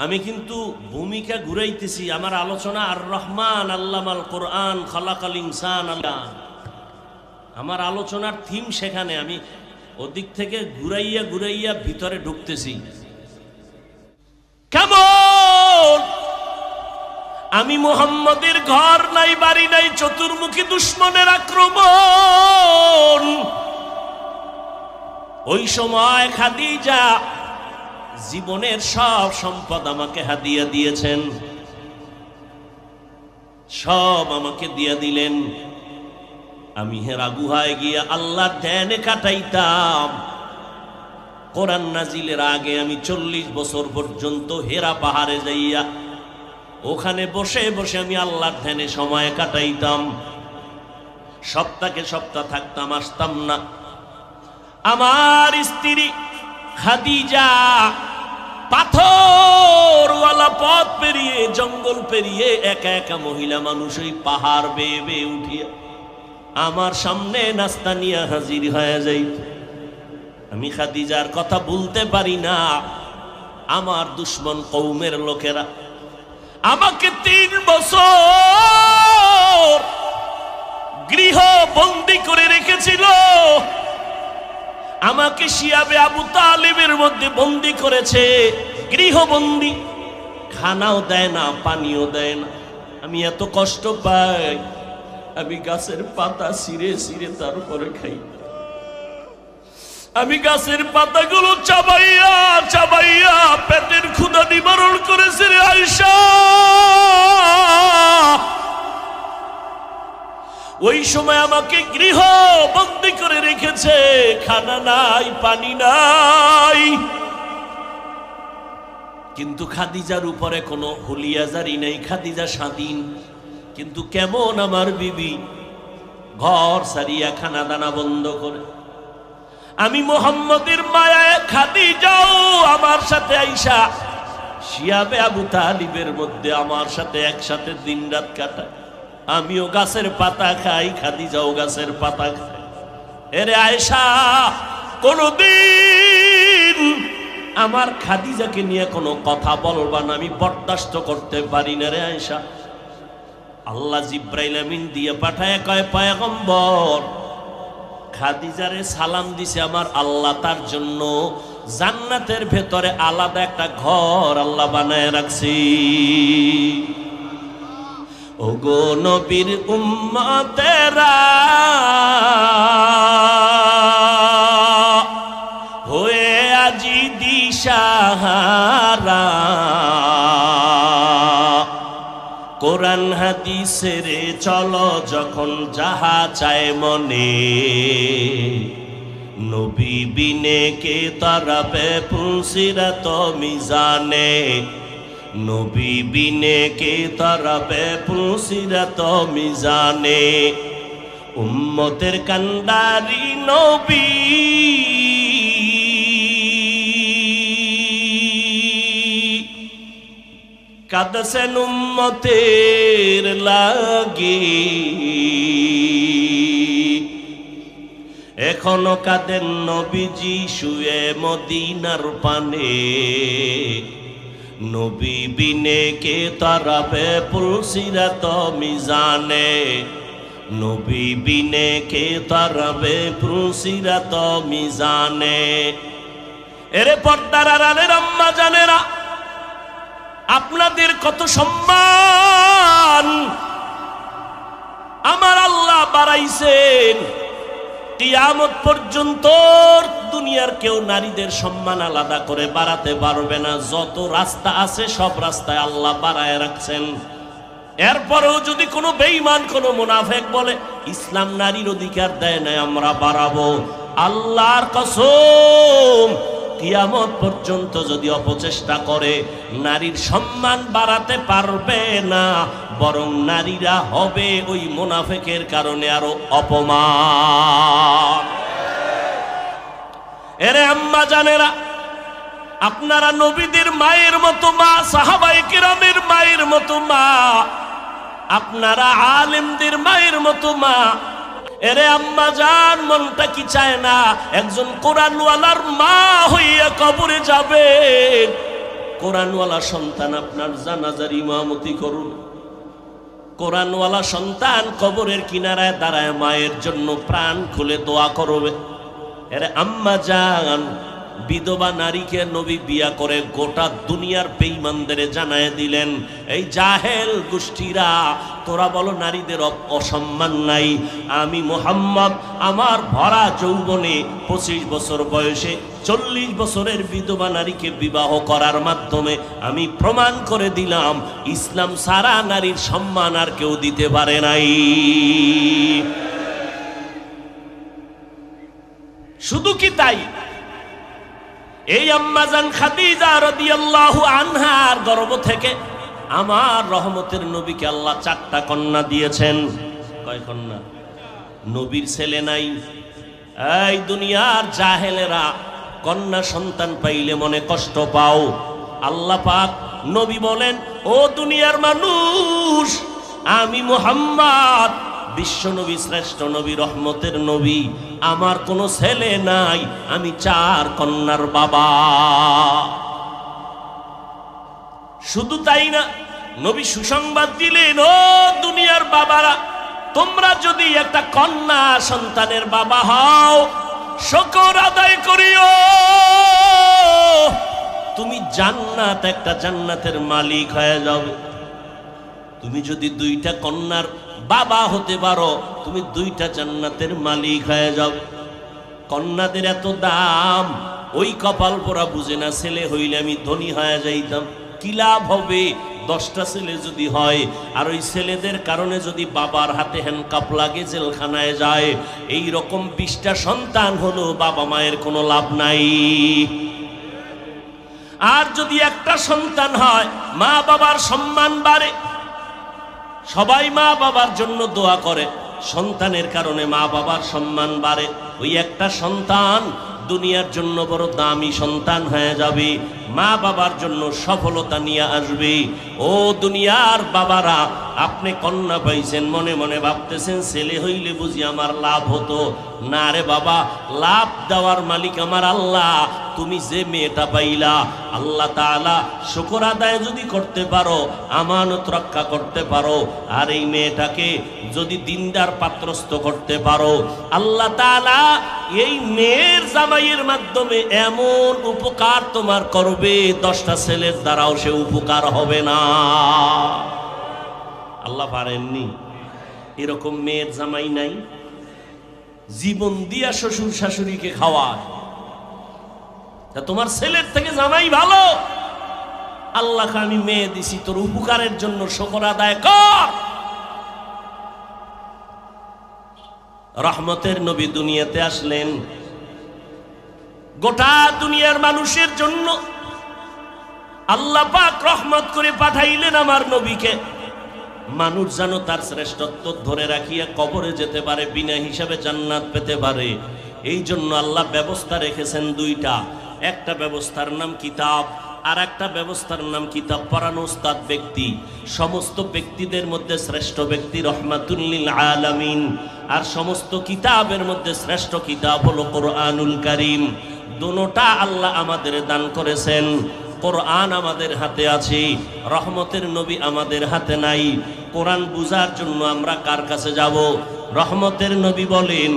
আমি কিন্তু ভূমিকা ঘুরাইতেছি। আমার আলোচনা আর রহমান আল্লামাল কোরআন খালাকাল ইনসান আল্লাহ, আমার আলোচনার থিম সেখানে। আমি ওদিক থেকে ঘুরাইয়া ঘুরাইয়া ভিতরে ঢুকতেছি। কেমন আমি মুহাম্মদের ঘর নাই, বাড়ি নাই, চতুর্মুখী দুশ্মনের আক্রমণ। ওই সময় খাদিজা জীবনের সব সম্পদ আমাকে হাদিয়া দিয়েছেন, সব আমাকে দিয়া দিলেন। আমি হেরা গুহায় গিয়া আল্লাহর ধ্যানে কাটাইতাম। কোরআন নাজিলের আগে আমি 40 বছর পর্যন্ত হেরা পাহাড়ে যাইয়া ওখানে বসে বসে আমি আল্লাহর ধ্যানে সময় কাটাইতাম। সপ্তাহে সপ্তাহ থাকতাম, আসতাম না। আমার স্ত্রী খাদিজা পাথরওয়ালা পথ পেরিয়ে, জঙ্গল পেরিয়ে একা একা মহিলা মানুষ ওই পাহাড় বেয়ে বেয়ে উঠিয়া আমার সামনে নাস্তা নিয়ে হাজির হয়ে যাইত। আমি খাদিজার কথা বলতে পারি না। আমার দুশ্মন কওমের লোকেরা আমাকে 3 বছর গৃহ বন্দী করে রেখেছিল। আমাকে শিয়াবে আবু তালিবের মধ্যে বন্দী করেছে, গৃহবন্দী। খানাও দেয় না, পানিও দেয় না। আমি এত কষ্ট পাই, আমি গাছের পাতা ছিঁড়ে ছিঁড়ে তারপরে খাই। আমি গাছের পাতাগুলো চাবাইয়া চাবাইয়া পেটের ক্ষুধা নিবারণ করেছি রে আয়েশা। ওই সময় আমাকে গৃহ বন্দী করে রেখেছে, খানা নাই, পানি নাই। কিন্তু খাদিজার উপরে কোনো হুলিয়াজারি নেই, খাদিজা স্বাধীন। কিন্তু কেমন আমার বিবি ঘর সারিয়া খানা দানা বন্ধ করে। আমি মুহাম্মদের মায়ায় খাদিজাও আমার সাথে আইসা শিয়াবে আবু তালিবের মধ্যে আমার সাথে একসাথে দিন রাত কাটায়। আমিও গাছের পাতা খাই, খাদিজাও গাছের পাতা খাই। এরে আয়েশা, কোনদিন আমার খাদিজাকে নিয়ে কোনো কথা বলবা না, আমি বরদাস্ত করতে পারি না রে আয়েশা। আল্লাহ জিব্রাইল আমিন দিয়ে পাঠায় কয়, পয়গম্বর খাদিজারে সালাম দিছে আমার আল্লাহ, তার জন্য জান্নাতের ভেতরে আলাদা একটা ঘর আল্লাহ বানায় রাখছি। ওগো নবীর উম্মতেরা হয়ে আজি দিশাহারা, কোরআন হাদিসের চলো যখন যাহা চায় মনে, নবী বিনে কে তারাবে পুলসিরাত মিজানে, নবী বিনে কে তারাবে পুলসিরাত মিজানে। উম্মতের কান্ডারি নবী কাঁদছেন উম্মতের লাগি, এখনো কাঁদেন নবীজি শুয়ে মদিনার পানে, নবী বিনে কে তারাবে পুলসিরাত মিজানে, নবী বিনে কে তারাবে পুলসিরাত মিজানে। এরে পর্দার আড়ালের আম্মা জানেরা, আপনাদের কত সম্মান আমার আল্লাহ বাড়াইছেন। কিয়ামত পর্যন্ত দুনিয়ার কেউ নারীদের সম্মান আলাদা করে বাড়াতে পারবে না। যত রাস্তা আছে সব রাস্তায় আল্লাহ বাড়ায় রাখছেন। এরপরেও যদি কোনো বেঈমান, কোনো মুনাফিক বলে ইসলাম নারীর অধিকার দেয় না, আমরা বাড়াবো, আল্লাহর কসম কিয়ামত পর্যন্ত যদি অপচেষ্টা করে নারীর সম্মান বাড়াতে পারবে না, বরং নারীরা হবে ওই মুনাফিকের কারণে আরো অপমান। এরে আম্মা জানেরা, আপনারা নবীদের মায়ের মতো মা, সাহাবায়ে কেরামের মায়ের মতো মা, আপনারা আলেমদের মায়ের মতো মা। এরে আম্মা জান, মনটা কি চায় না একজন কোরআনওয়ালার মা হইয়া কবরে যাবেন? কোরআনওয়ালা সন্তান আপনার জানাজার ইমামতি করুন। কোরআনওয়ালা সন্তান কবরের কিনারায় দাঁড়ায় মায়ের জন্য প্রাণ খুলে দোয়া করবে। এর আম্মা জান, বিধবা নারীকে নবী বিয়া করে গোটা দুনিয়ার বেঈমানদের জানায় দিলেন, এই জাহেল গোষ্ঠীরা, তোরা বলো নারীদের অসম্মান নাই, আমি মুহাম্মদ আমার ভরা যৌবনে 25 বছর বয়সে 40 বছরের বিধবা নারীকে বিবাহ করার মাধ্যমে আমি প্রমাণ করে দিলাম ইসলাম সারা নারীর সম্মান আর কেউ দিতে পারে নাই। শুধু কি তাই, এই আম্মাজান খাদিজা রাদিয়াল্লাহু আনহার গর্ভ থেকে আমার রহমতের নবীকে আল্লাহ 4টা কন্যা দিয়েছেন। কয় কন্যা? নবীর ছেলে নাই। এই দুনিয়ার জাহেলেরা কন্যা সন্তান পাইলে মনে কষ্ট পাও। আল্লাহ পাক নবী বলেন, ও দুনিয়ার মানুষ, আমি মুহাম্মদ বিশ্ব নবী, শ্রেষ্ঠ নবী, রহমতের নবী, আমার কোনো ছেলে নাই, আমি 4 কন্যার বাবা। শুধু তাই না, নবী সুসংবাদ দিলেন, ও দুনিয়ার বাবারা, তোমরা যদি একটা কন্যা সন্তানের বাবা হও, শুকর আদায় করিও, তুমি জান্নাত, একটা জান্নাতের মালিক হয়ে যাবে। তুমি যদি 2টা কন্যার বাবা হতে পারো, তুমি 2টা জান্নাতের মালিক হয়ে যাও। কন্যাদের এত দাম, ওই কপাল পোড়া বুঝে না, ছেলে হইলে আমি ধনী হয়ে যাইতাম। কি লাভ হবে 10টা ছেলে যদি হয়, আর ওই ছেলেদের কারণে যদি বাবার হাতে হ্যান্ডকাপ লাগে, জেলখানায় যায়। এই রকম 20টা সন্তান হলো বাবা মায়ের কোনো লাভ নাই। আর যদি একটা সন্তান হয়, মা বাবার সম্মান বাড়ে। সবাই মা বাবার জন্য দোয়া করে, সন্তানের কারণে মা বাবার সম্মান বাড়ে। ওই একটা সন্তান দুনিয়ার জন্য বড় দামি সন্তান হয়ে যাবে, মা বাবার জন্য সফলতা নিয়ে আসবে। ও দুনিয়ার বাবারা, আপনি কন্যা পাইছেন, মনে মনে ভাবতেছেন ছেলে হইলে বুঝি আমার লাভ হতো। না রে বাবা, লাভ দেওয়ার মালিক আমার আল্লাহ। তুমি যে মেয়েটা পাইলা, আল্লাহ তাআলা শুকর আদায় যদি করতে পারো, আমানত রক্ষা করতে পারো, আর এই মেয়েটাকে যদি দিনদার পাত্রস্থ করতে পারো, আল্লাহ তাআলা এই মেয়ের জামাইয়ের মাধ্যমে এমন উপকার তোমার করবে, 10টা ছেলের দ্বারাও সে উপকার হবে না। আল্লাহ পারেননি? এরকম মেয়ের জামাই নাই? জীবন দিয়া শ্বশুর শাশুড়িকে খাওয়ায়, তা তোমার ছেলের থেকে জামাই ভালো। আল্লাহকে আমি মেয়ে দিছি তোর উপকারের জন্য, শুকর আদায় কর। রহমতের নবী দুনিয়াতে আসলেন গোটা দুনিয়ার মানুষের জন্য। আল্লাহ পাক রহমত করে পাঠাইলেন আমার নবীকে। মানুষ যেন তার শ্রেষ্ঠত্ব ধরে রাখিয়া কবরে যেতে পারে, বিনা হিসাবে জান্নাত পেতে পারে। এই জন্য আল্লাহ ব্যবস্থা রেখেছেন 2টা। একটা ব্যবস্থার নাম কিতাব, আর একটা ব্যবস্থার নাম কিতাব পড়ানো উস্তাদ ব্যক্তি। সমস্ত ব্যক্তিদের মধ্যে শ্রেষ্ঠ ব্যক্তি রহমাতুল লিল আলামিন, আর সমস্ত কিতাবের মধ্যে শ্রেষ্ঠ কিতাব হলো কোরআনুল কারীম। দুটোটা আল্লাহ আমাদের দান করেছেন। কোরআন আমাদের হাতে আছে, রহমতের নবী আমাদের হাতে নাই। কোরআন বুঝার জন্য আমরা কার কাছে যাব? রহমতের নবী বলেন,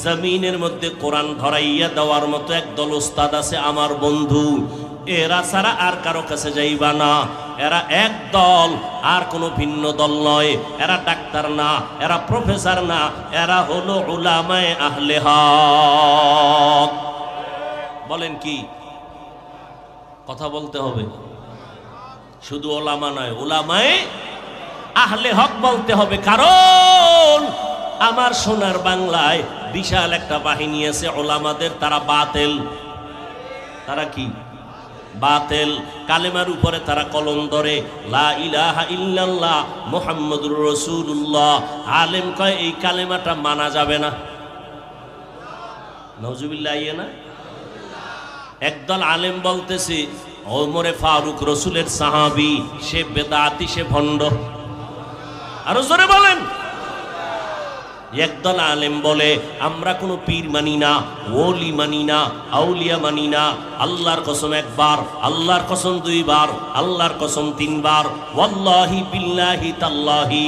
জমিনের মধ্যে কোরআন ধরাইয়া দেওয়ার মতো একদল ওস্তাদ আছে আমার বন্ধু, এরা ছাড়া আর কারো কাছে যাইবা না। এরা এক দল, আর কোনো ভিন্ন দল নয়। এরা ডাক্তার না, এরা প্রফেসর না, এরা হলো উলামায়ে আহলে হক। বলেন কি? কথা বলতে হবে, শুধু ওলামা নয়, উলামায়ে আহলে হক বলতে হবে। কারণ আমার সোনার বাংলায় বিশাল একটা বাহিনী আছে ওলামাদের, তারা বাতেল। তারা কি? বাতেল। কালেমার উপরে তারা কলম ধরে, লা ইলাহা ইল্লাল্লাহ মুহাম্মাদুর রাসূলুল্লাহ। আলেম কয় এই কালেমাটা মানা যাবে না। নাউজুবিল্লাহ। না, একদল আলেম বলতেছে ওমরে ফারুক রসুলের সাহাবী, সে বেদাতি, সে ভণ্ড। আরো জোরে বলেন। একদল আলেম বলে আমরা কোনো পীর মানি না, ওলি মানি না, আউলিয়া মানি না। আল্লাহর কসম একবার, আল্লাহর কসম দুইবার, আল্লাহর কসম তিনবার, ওয়াল্লাহি বিল্লাহি তাল্লাহি,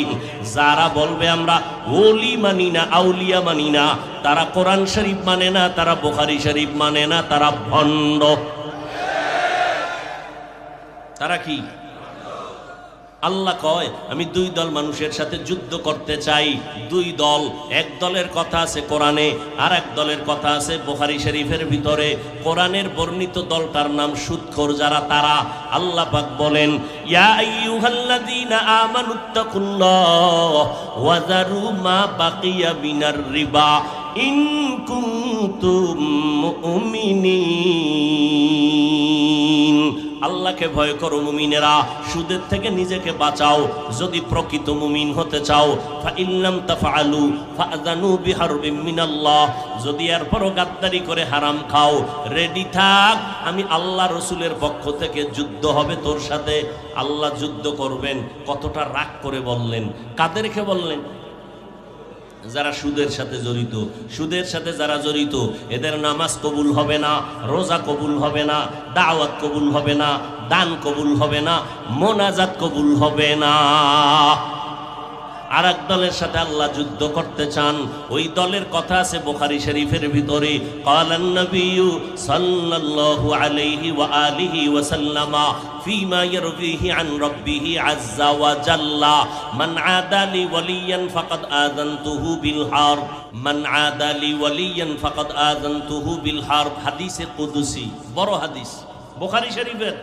যারা বলবে আমরা ওলি মানি না, আউলিয়া মানি না, তারা কোরআন শরীফ মানে না, তারা বুখারী শরীফ মানে না, তারা ভণ্ড। তারা কি? আল্লাহ কয় আমি দুই দল মানুষের সাথে যুদ্ধ করতে চাই। দুই দল, এক দলের কথা আছে কোরআনে, আর এক দলের কথা আছে বুখারী শরীফের ভিতরে। কোরআনের বর্ণিত দলটার নাম সুদখোর যারা, তারা। আল্লাহ পাক বলেন ইয়া আইয়ুহাল্লাযীনা আমানুত্তাকুল্লাহ ওয়া যারু মা বাকিয়া মিনার রিবা ইন কুনতুম মুমিনিন। আল্লাহকে ভয় করো মুমিনেরা, সুদের থেকে নিজেকে বাঁচাও যদি প্রকৃত মুমিন হতে চাও। ফাইল্লাম তাফআলু ফাআযানু বিহারবিম মিনাল্লাহ, যদি এরপরও গাদ্দারি করে হারাম খাও, রেডি থাক, আমি আল্লাহ রসুলের পক্ষ থেকে যুদ্ধ হবে তোর সাথে। আল্লাহ যুদ্ধ করবেন, কতটা রাগ করে বললেন। কাদেরকে বললেন? যারা সুদের সাথে জড়িত। সুদের সাথে যারা জড়িত এদের নামাজ কবুল হবে না, রোজা কবুল হবে না, দাওয়াত কবুল হবে না, দান কবুল হবে না, মোনাজাত কবুল হবে না। আর এক দলের সাথে আল্লাহ যুদ্ধ করতে চান, ওই দলের কথা আছে বুখারী শরীফের ভিতরে। ক্বালান নবিয়্যু সাল্লাল্লাহু আলাইহি ওয়া আলিহি ওয়া সাল্লামা ফীমা ইয়ারবিহি আন রাব্বিহি আযযা ওয়া জাল্লা মান আদা লি ওয়ালিয়ান ফাকাদ আযানতুহু বিল হারব, মান আদা লি ওয়ালিয়ান ফাকাদ আযানতুহু বিল হারব। হাদিসে কুদসি, বড় হাদিস, বুখারী শরীফের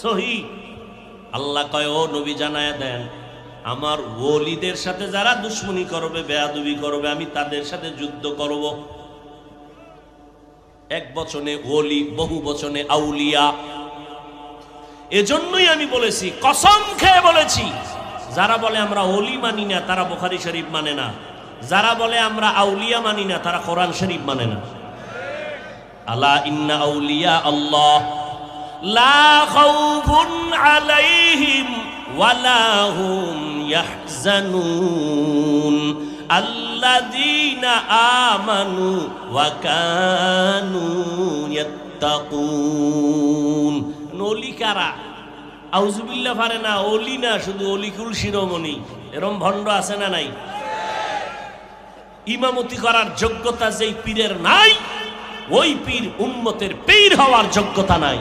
সহিহ। আল্লাহ কয় ও নবী জানায়া দেন, আমার ওলিদের সাথে যারা দুশ্মনী করবে, বেয়াদবি করবে, আমি তাদের সাথে যুদ্ধ করব। এক বচনে ওলি, বহু বচনে আউলিয়া। এজন্যই আমি বলেছি, কসম খেয়ে বলেছি, যারা বলে আমরা ওলি মানি না তারা বুখারী শরীফ মানে না, যারা বলে আমরা আউলিয়া মানি না তারা কোরআন শরীফ মানে না। আলা ইন্না আউলিয়া আল্লাহ লা খাউফুন আলাইহিম ওয়ালা হুম ইয়াহজানুন আল্লাযীনা আমানু ওয়া কানু ইয়াত্তাকুন। ওলি কারা? আউযুবিল্লাহ পারে না, ওলি না, শুধু অলিকুল শিরোমণি। এরম ভণ্ড আছে না নাই? ইমামতি করার যোগ্যতা যেই পীরের নাই, ওই পীর উম্মতের পীর হওয়ার যোগ্যতা নাই।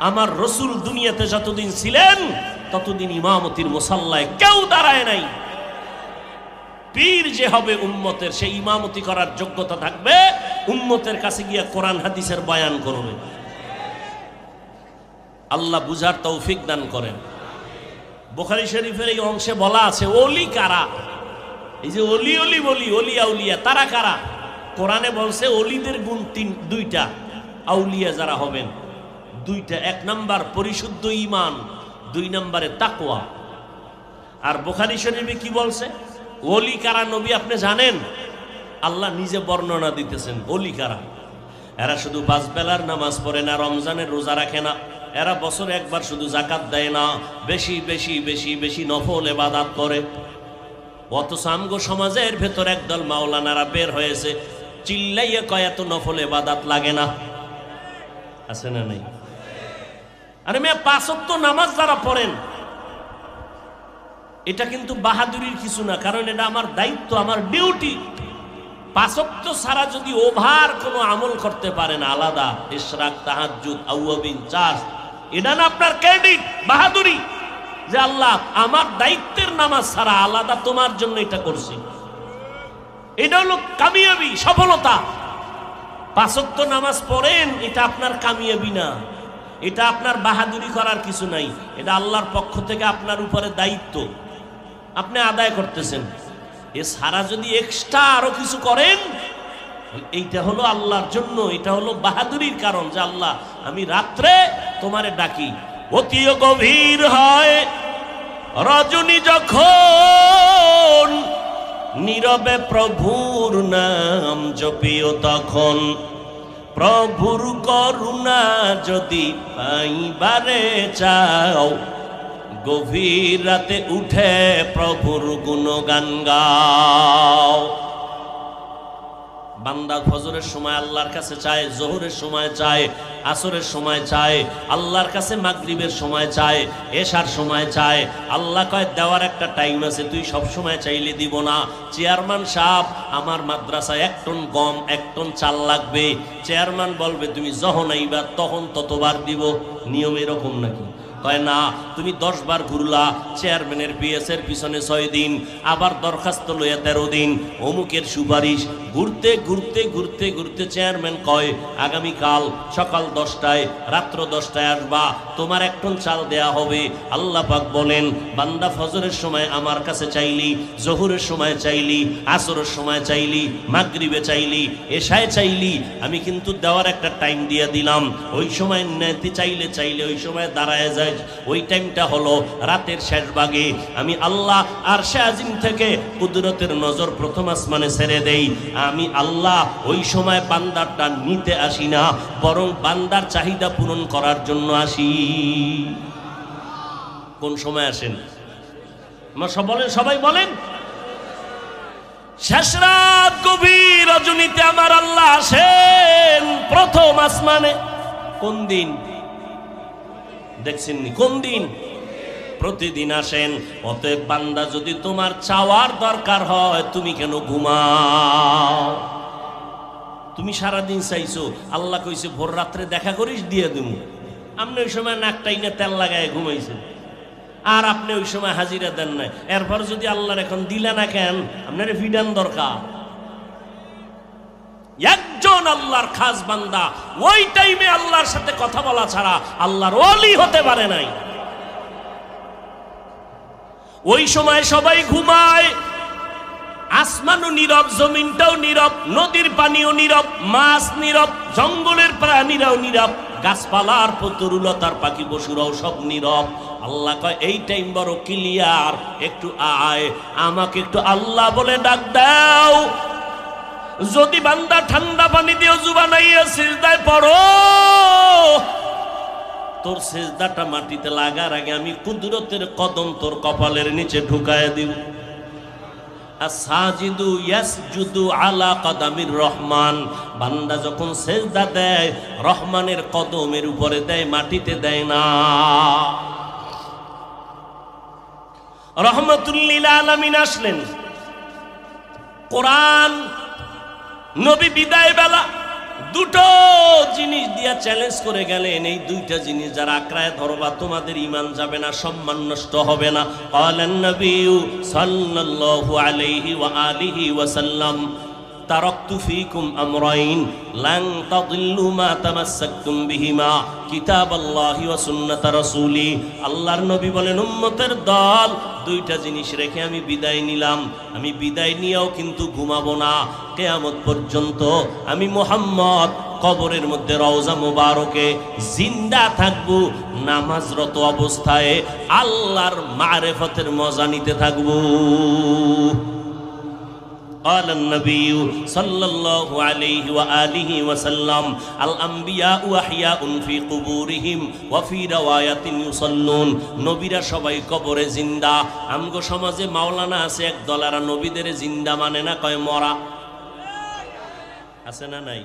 আমার রসুল দুনিয়াতে যতদিন ছিলেন ততদিন ইমামতির মুসাল্লায় কেউ দাঁড়ায় নাই। পীর যে হবে উম্মতের, সেই ইমামতি করার যোগ্যতা থাকবে, উম্মতের কাছে গিয়া কোরআন হাদিসের বয়ান করবে। আল্লাহ বুঝার তৌফিক দান করেন। বুখারী শরীফের এই অংশে বলা আছে ওলি কারা। এই যে ওলি ওলি বলি, ওলি আউলিয়া, তারা কারা? কোরআনে বলছে ওলিদের গুণ দুইটা, আউলিয়া যারা হবেন দুইটা। এক নাম্বার পরিশুদ্ধ ঈমান, দুই নম্বরে তাকওয়া। আর বুখারী শরীফে কি বলছে? ওলি কারা নবী আপনি জানেন? আল্লাহ নিজে বর্ণনা দিতেছেন ওলি কারা। এরা শুধু 5 বেলার নামাজ পড়ে না, রমজানের রোজা রাখে না, এরা বছরে একবার শুধু যাকাত দেয় না, বেশি বেশি বেশি বেশি নফল ইবাদত করে। অথচ আমগো সমাজের ভেতর একদল মাওলানারা বের হয়েছে, চিল্লাইয়া কয় এত নফল ইবাদত লাগে না। আছে না নাই? আরে মেয়ে 5 ওয়াক্ত নামাজ যারা পড়েন, এটা কিন্তু বাহাদুরির কিছু না, কারণ এটা আমার দায়িত্ব, আমার ডিউটি। 5 ওয়াক্ত ছাড়া যদি ওভার কোনো আমল করতে পারেন, আলাদা ইশরাক, তাহাজ্জুদ, আউয়াবিন, চাষ, এটা না আপনার ক্রেডিট, বাহাদুরি, যে আল্লাহ আমার দায়িত্বের নামাজ ছাড়া আলাদা তোমার জন্য এটা করছি। এটা হলো কামিয়াবি, সফলতা। 5 ওয়াক্ত নামাজ পড়েন, এটা আপনার কামিয়াবি না, এটা আপনার বাহাদুরি করার কিছু নাই, এটা আল্লাহর পক্ষ থেকে আপনার উপরে দায়িত্ব, আপনি আদায় করতেছেন। এ সারা যদি এক্সট্রা আরো কিছু করেন, এইটা হলো আল্লাহর জন্য, এটা হলো বাহাদুরির কারণ, যে আল্লাহ আমি রাত্রে তোমারে ডাকি। অতি গভীর হয় রজনী যখন, নীরবে প্রভুর নাম জপিও তখন, প্রভুর করুণা যদি পাইবারে চাও, গভীর রাতে উঠে প্রভুর গুণগান গাও। বান্দা ফজরের সময় আল্লাহর কাছে চায়, জোহরের সময় চায়, আসরের সময় চায়, আল্লাহর কাছে মাগরিবের সময় চায়, এশার সময় চায়। আল্লাহ কয় দেওয়ার একটা টাইম আছে, তুই সব সময় চাইলে দিব না। চেয়ারম্যান সাহেব, আমার মাদ্রাসায় 1 টন গম 1 টন চাল লাগবে। চেয়ারম্যান বলবে তুমি যখন আইবা তখন ততবার দিব। নিয়ম এরকম নাকি? কয় না, তুমি 10 বার ঘুরলা, চেয়ারম্যানের পিএসের পিছনে 6 দিন, আবার দরখাস্ত লইয়া 13 দিন, অমুকের সুপারিশ, ঘুরতে ঘুরতে ঘুরতে ঘুরতে চেয়ারম্যান কয় আগামীকাল সকাল 10টায় রাত্র 10টায় আসবা, তোমার 1 টন চাল দেয়া হবে। আল্লাহ পাক বলেন বান্দা ফজরের সময় আমার কাছে চাইলি, জোহরের সময় চাইলি, আসরের সময় চাইলি, মাগরিবে চাইলি, এশায় চাইলি, আমি কিন্তু দেওয়ার একটা টাইম দিয়ে দিলাম। ওই সময় নেতে চাইলে ওই সময় দাঁড়ায় যায়। ওই টাইমটা হলো রাতের শেষ ভাগে। আমি আল্লাহ আরশে আজিম থেকে কুদরতের নজর প্রথম আসমানে ছেড়ে দেই। আমি আল্লাহ ওই সময় বান্দারটা নিতে আসি না, বরং বান্দার চাহিদা পূরণ করার জন্য আসি। কোন সময় আসেন? সবাই বলেন। শেষ রাত গভীর রজনীতে আমার আল্লাহ আসেন প্রথম আসমানে। কোন দিন দেখছেননি? কোন দিন? প্রতিদিন আসেন। অতএব বান্দা, যদি তোমার চাওয়ার দরকার হয় তুমি কেন ঘুমাও? তুমি সারাদিন চাইছো, আল্লাহ কইছে ভোর রাত্রে দেখা করিস, দিয়ে দিমু। আপনি ওই সময় নাকটাই না তেল লাগায় ঘুমাইছেন, আর আপনি ওই সময় হাজিরা দেন না। এরপর যদি আল্লাহর এখন দিলে না কেন, আপনার ফিডান দরকার। একজন আল্লাহর খাস বান্দা ওই টাইমে আল্লাহর সাথে কথা বলা ছাড়া আল্লাহর ওলি হতে পারে নাই। ওই সময় সবাই ঘুমায়, আসমানও নীরব, জমিনটাও নীরব, নদীর পানিও নীরব, মাছ নীরব, জঙ্গলের প্রাণীরাও নীরব, গাছপালার তরুলতার পাখি পশুরাও সব নীরব। আল্লাহ কয় এই টাইম বড় ক্লিয়ার, একটু আয়, আমাকে একটু আল্লাহ বলে ডাক দাও। যদি বান্দা ঠান্ডা পানি দিয়ে ওযু বানাইয়া সিজদায় পড়ো, তোর সিজদাটা মাটিতে লাগার আগে আমি কুদরতের কদম তোর কপালের নিচে ঢুকায় দিব। আসাজিদু ইয়াসজুদু আলা কদামির রহমান। বান্দা যখন সিজদা দেয় রহমানের কদমের উপরে দেয়, মাটিতে দেয় না। রহমাতুল লিল আলামিন আসলেন। কোরআন নবী বিদায় বেলা দুটো জিনিস দিয়া চ্যালেঞ্জ করে গেলেন, এই দুইটা জিনিস যারা আঁকড়ায় ধরবা তোমাদের ঈমান যাবে না, সম্মান নষ্ট হবে না। ক্বালান নবিয়্যু সাল্লাল্লাহু আলাইহি ওয়া আলিহি ওয়া সাল্লাম তারাকতু ফীকুম আমরাইন লান তাদিল্লু মা তামাসসাকতুম বিহিমা কিতাবাল্লাহি ওয়া সুন্নাত রাসূলি। আল্লাহর নবী বলেন উম্মতের দল, দুইটা জিনিস রেখে আমি বিদায় নিলাম। আমি বিদায় নিয়েও কিন্তু ঘুমাবো না, কিয়ামত পর্যন্ত আমি মুহাম্মদ কবরের মধ্যে রওজা মুবারকে জিন্দা থাকবো, নামাজরত অবস্থায় আল্লাহর মারিফতের মজা নিতে থাকবো। قال النبي صلى الله عليه وآله وسلم الأنبياء أحياء في قبورهم وفي رواية يصلون। নবীরা সবাই কবরে জিন্দা। আমগো সমাজে মাওলানা আছে এক দলারা নবীদের জিন্দা মানে না, কয় মরা। আছে না নাই?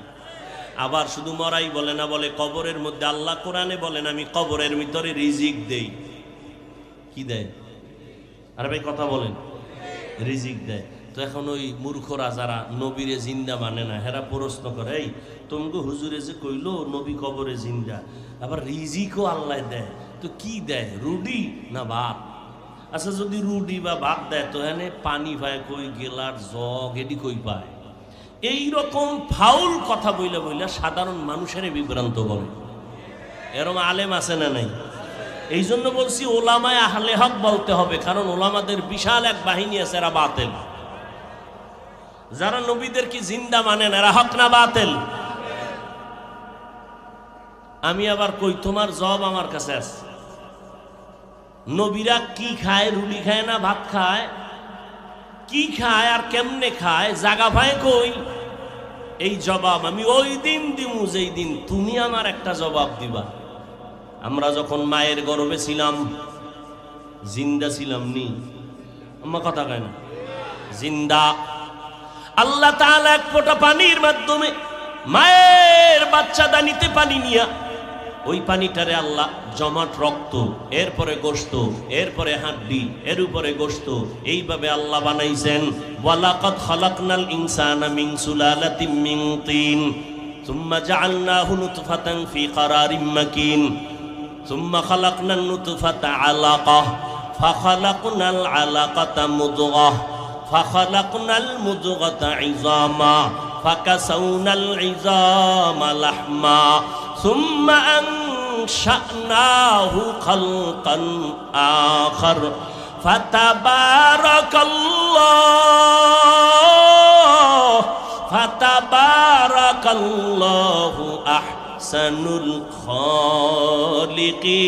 আবার শুধু মরাই বলে না, বলে কবরের মধ্যে আল্লাহ কোরআনে বলেন আমি কবরের ভিতরে রিজিক দেই। কি দেয়? আরে ভাই কথা বলেন, রিজিক দেয়। তো এখন ওই মূর্খরা যারা নবীরে জিন্দা মানে না, হেরা প্রশ্ন করে এই তোমাকে হুজুরে যে কইলো নবী কবরে জিন্দা, আবার রিজিকও আল্লাহ দেয়, তো কি দেয়, রুডি না ভাত? আচ্ছা যদি রুডি বা ভাত দেয় তো এখানে পানি পায় কই, গেলার জগ এটি কই পায়? এইরকম ফাউল কথা বইলে বইলে সাধারণ মানুষের বিভ্রান্ত করে। এরকম আলেম আছে না নাই? এই জন্য বলছি ওলামায়ে আহলে হক বলতে হবে, কারণ ওলামাদের বিশাল এক বাহিনী আছে, এরা বাতিল। যারা নবীদের কি জিন্দা মানেন এরা হক না বাতিল? আমি আবার কই তোমার জবাব আমার কাছে আছে। নবীরা কি খায়? রুটি খায় না ভাত খায়? কি খায় আর কেমনে খায়? জাগা ভাই কই? এই জবাব আমি ওই দিন দিমু যেই দিন তুমি আমার একটা জবাব দিবা। আমরা যখন মায়ের গর্ভে ছিলাম, জিন্দা ছিলাম নি? আম্মা কথা কয় না, জিন্দা। আল্লাহ তাআলা এক ফোঁটা পানির মাধ্যমে মায়ের বাচ্চা দানিতে পানি নিয়া ওই পানিটারে আল্লাহ জমাট রক্ত, এরপরে গোশত, এরপরে হাড্ডি, এর উপরে গোশত, এইভাবে আল্লাহ বানাইছেন। ওয়ালাকাদ খালাকনাল ইনসানা মিন সুলালাতিন মিন তিন সুম্মা জাআলনাহু নুতফাতান ফি ক্বারারিম মাকিন সুম্মা খালাকনান নুতফাতা আলাকাহ ফাখালাকনাল আলাকাতা মুদগাহ ফাখালাকনাল মুদগাতা ইযামা ফাকাসাউনাল ইযামা লাহমা সুম্মা আনশা'নাহু খালকান আখার ফাতাবারাকাল্লাহু আহসানুল খালিকিন।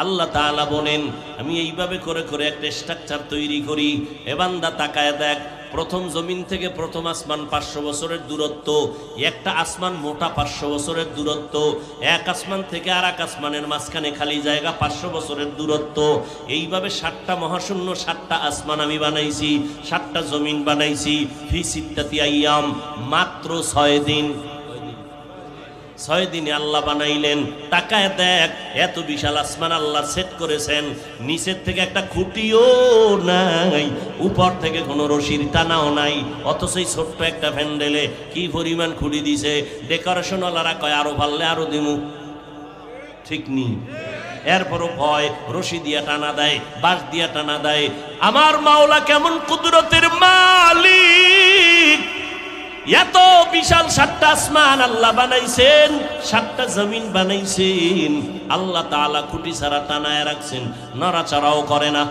আল্লাহ তাআলা বলেন, আমি এইভাবে করে করে একটা স্ট্রাকচার তৈরি করি। এ বান্দা তাকায় দেখ, প্রথম জমিন থেকে প্রথম আসমান 500 বছরের দূরত্ব, একটা আসমান মোটা 500 বছরের দূরত্ব, এক আসমান থেকে আর এক আসমানের মাঝখানে খালি জায়গা 500 বছরের দূরত্ব। এইভাবে 7টা মহাশূন্য, 7টা আসমান আমি বানাইছি, 7টা জমিন বানাইছি। ফি সিত্তাতি আইয়াম, মাত্র 6 দিন। 6 দিনে আল্লাহ বানাইলেন। তাকায় দেখ, এত বিশাল আসমান আল্লাহ সেট করেছেন, নিচের থেকে একটা খুঁটিও নাই, উপর থেকে কোনো রশির টানাও নাই, অথচ এই ছোট্ট একটা প্যান্ডেলে কি পরিমাণ খুঁটি দিছে। ডেকোরেশন ওয়ালারা কয় আরো পারলে আরো দিমু, ঠিক নি? এরপরও ভয়, রশি দিয়া টানা দেয়, বাঁশ দিয়া টানা দেয়। আমার মাওলা কেমন কুদরতের মালিক! এত বিশাল 7টা আসমান আল্লাহ বানাইছেন, 7টা জমিন বানাইছেন। আল্লাহ তাআলা খুঁটি ছাড়া টানায় রাখছেন, নড়াচড়াও করে না,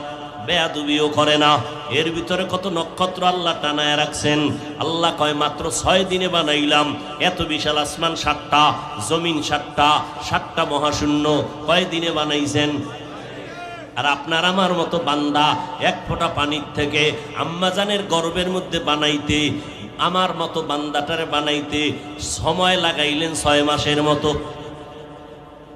বেয়াদবিও করে না। এর ভিতরে কত নক্ষত্র আল্লাহ টানায় রাখছেন। আল্লাহ কয় মাত্র 6 দিনে বানাইলাম এত বিশাল আসমান 7টা, জমিন 7টা, 7টা মহাশূন্য। কয় দিনে বানাইছেন? আর আপনার আমার মতো বান্দা এক ফোঁটা পানির থেকে আম্মাজানের গর্ভের মধ্যে বানাইতে, আমার মতো বান্দাটারে বানাইতে সময় লাগাইলেন 6 মাসের মতো।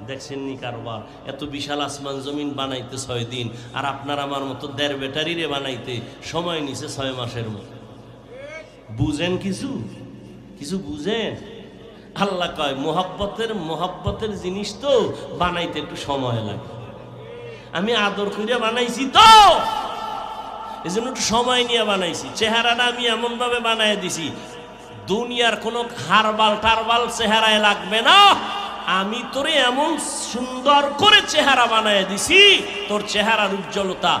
দেখছেন নি কারবার? এত বিশাল আসমান জমিন বানাইতে 6 দিন, আর আপনার আমার মতো 1.5 ব্যাটারিরে বানাইতে সময় নিছে 6 মাসের মতো। বুঝেন কিছু? কিছু বুঝেন? আল্লাহ কয় মোহাব্বতের জিনিস তো বানাইতে একটু সময় লাগে। আমি আদর করে বানাইছি তো, এই জন্য একটু সময় নিয়ে বানাইছি। চেহারাটা আমি এমন ভাবে বানাই দিছি, দুনিয়ার কোনো হারবাল টারবাল চেহারায় লাগবে না। আমি তোরে এমন সুন্দর করে চেহারা বানাই দিছি, তোর চেহারার উজ্জ্বলতা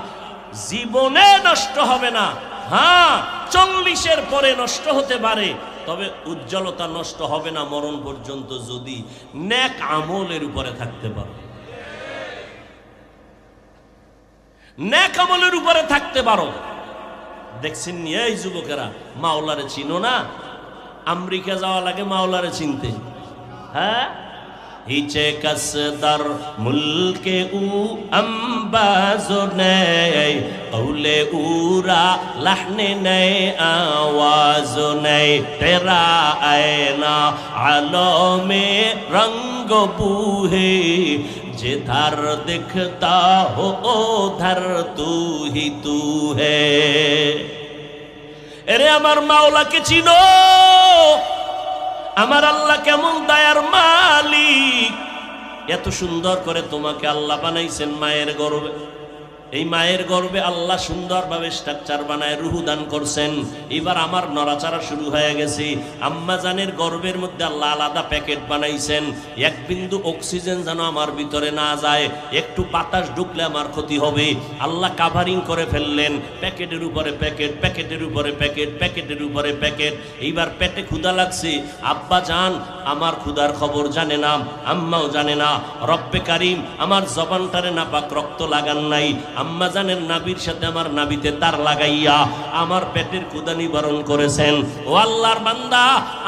জীবনে নষ্ট হবে না। হ্যাঁ, 40-এর পরে নষ্ট হতে পারে, তবে উজ্জ্বলতা নষ্ট হবে না মরণ পর্যন্ত, যদি নেক আমলের উপরে থাকতে পারো। নেক আমলের উপরে থাকতে পারো। দেখছেন নি এই যুবকেরা, মাওলারে চিনো না? আমেরিকা যাওয়া লাগে মাওলারে চিনতে। হ্যাঁ, হিচে কসদার মুলকে উ আম্বাজো নেই, কৌলে উরা লাহনে নেই, আওয়াজ নেই, তেরা আয়না আলো মে রঙ্গ বুহে, जिधर दिखता हो उधर तू ही तू है। এরে আমার মাওলাকে চিনো? আমার আল্লাহ কেমন দয়ার মালিক! এত সুন্দর করে তোমাকে আল্লাহ বানাইছেন মায়ের গর্ভে। এই মায়ের গর্ভে আল্লাহ সুন্দরভাবে স্ট্রাকচার বানায় রুহু দান করছেন। এবার আমার নড়াচড়া শুরু হয়ে গেছে। আম্মা জানের গর্ভের মধ্যে আল্লাহ আলাদা প্যাকেট বানাইছেন, এক বিন্দু অক্সিজেন যেন আমার ভিতরে না যায়, একটু বাতাস ঢুকলে আমার ক্ষতি হবে। আল্লাহ কাভারিং করে ফেললেন, প্যাকেটের উপরে প্যাকেট, প্যাকেটের উপরে প্যাকেট, প্যাকেটের উপরে প্যাকেট। এইবার পেটে ক্ষুধা লাগছে, আব্বা জান আমার ক্ষুধার খবর জানে না, আম্মাও জানে না। রব্বে কারিম আমার জবানটারে নাপাক রক্ত লাগান নাই, আম্মা জানের নাবির সাথে আমার নাবিতে তার লাগাইয়া আমার পেটের ক্ষুধা নিবারণ করেছেন। ও আল্লাহর বান্দা,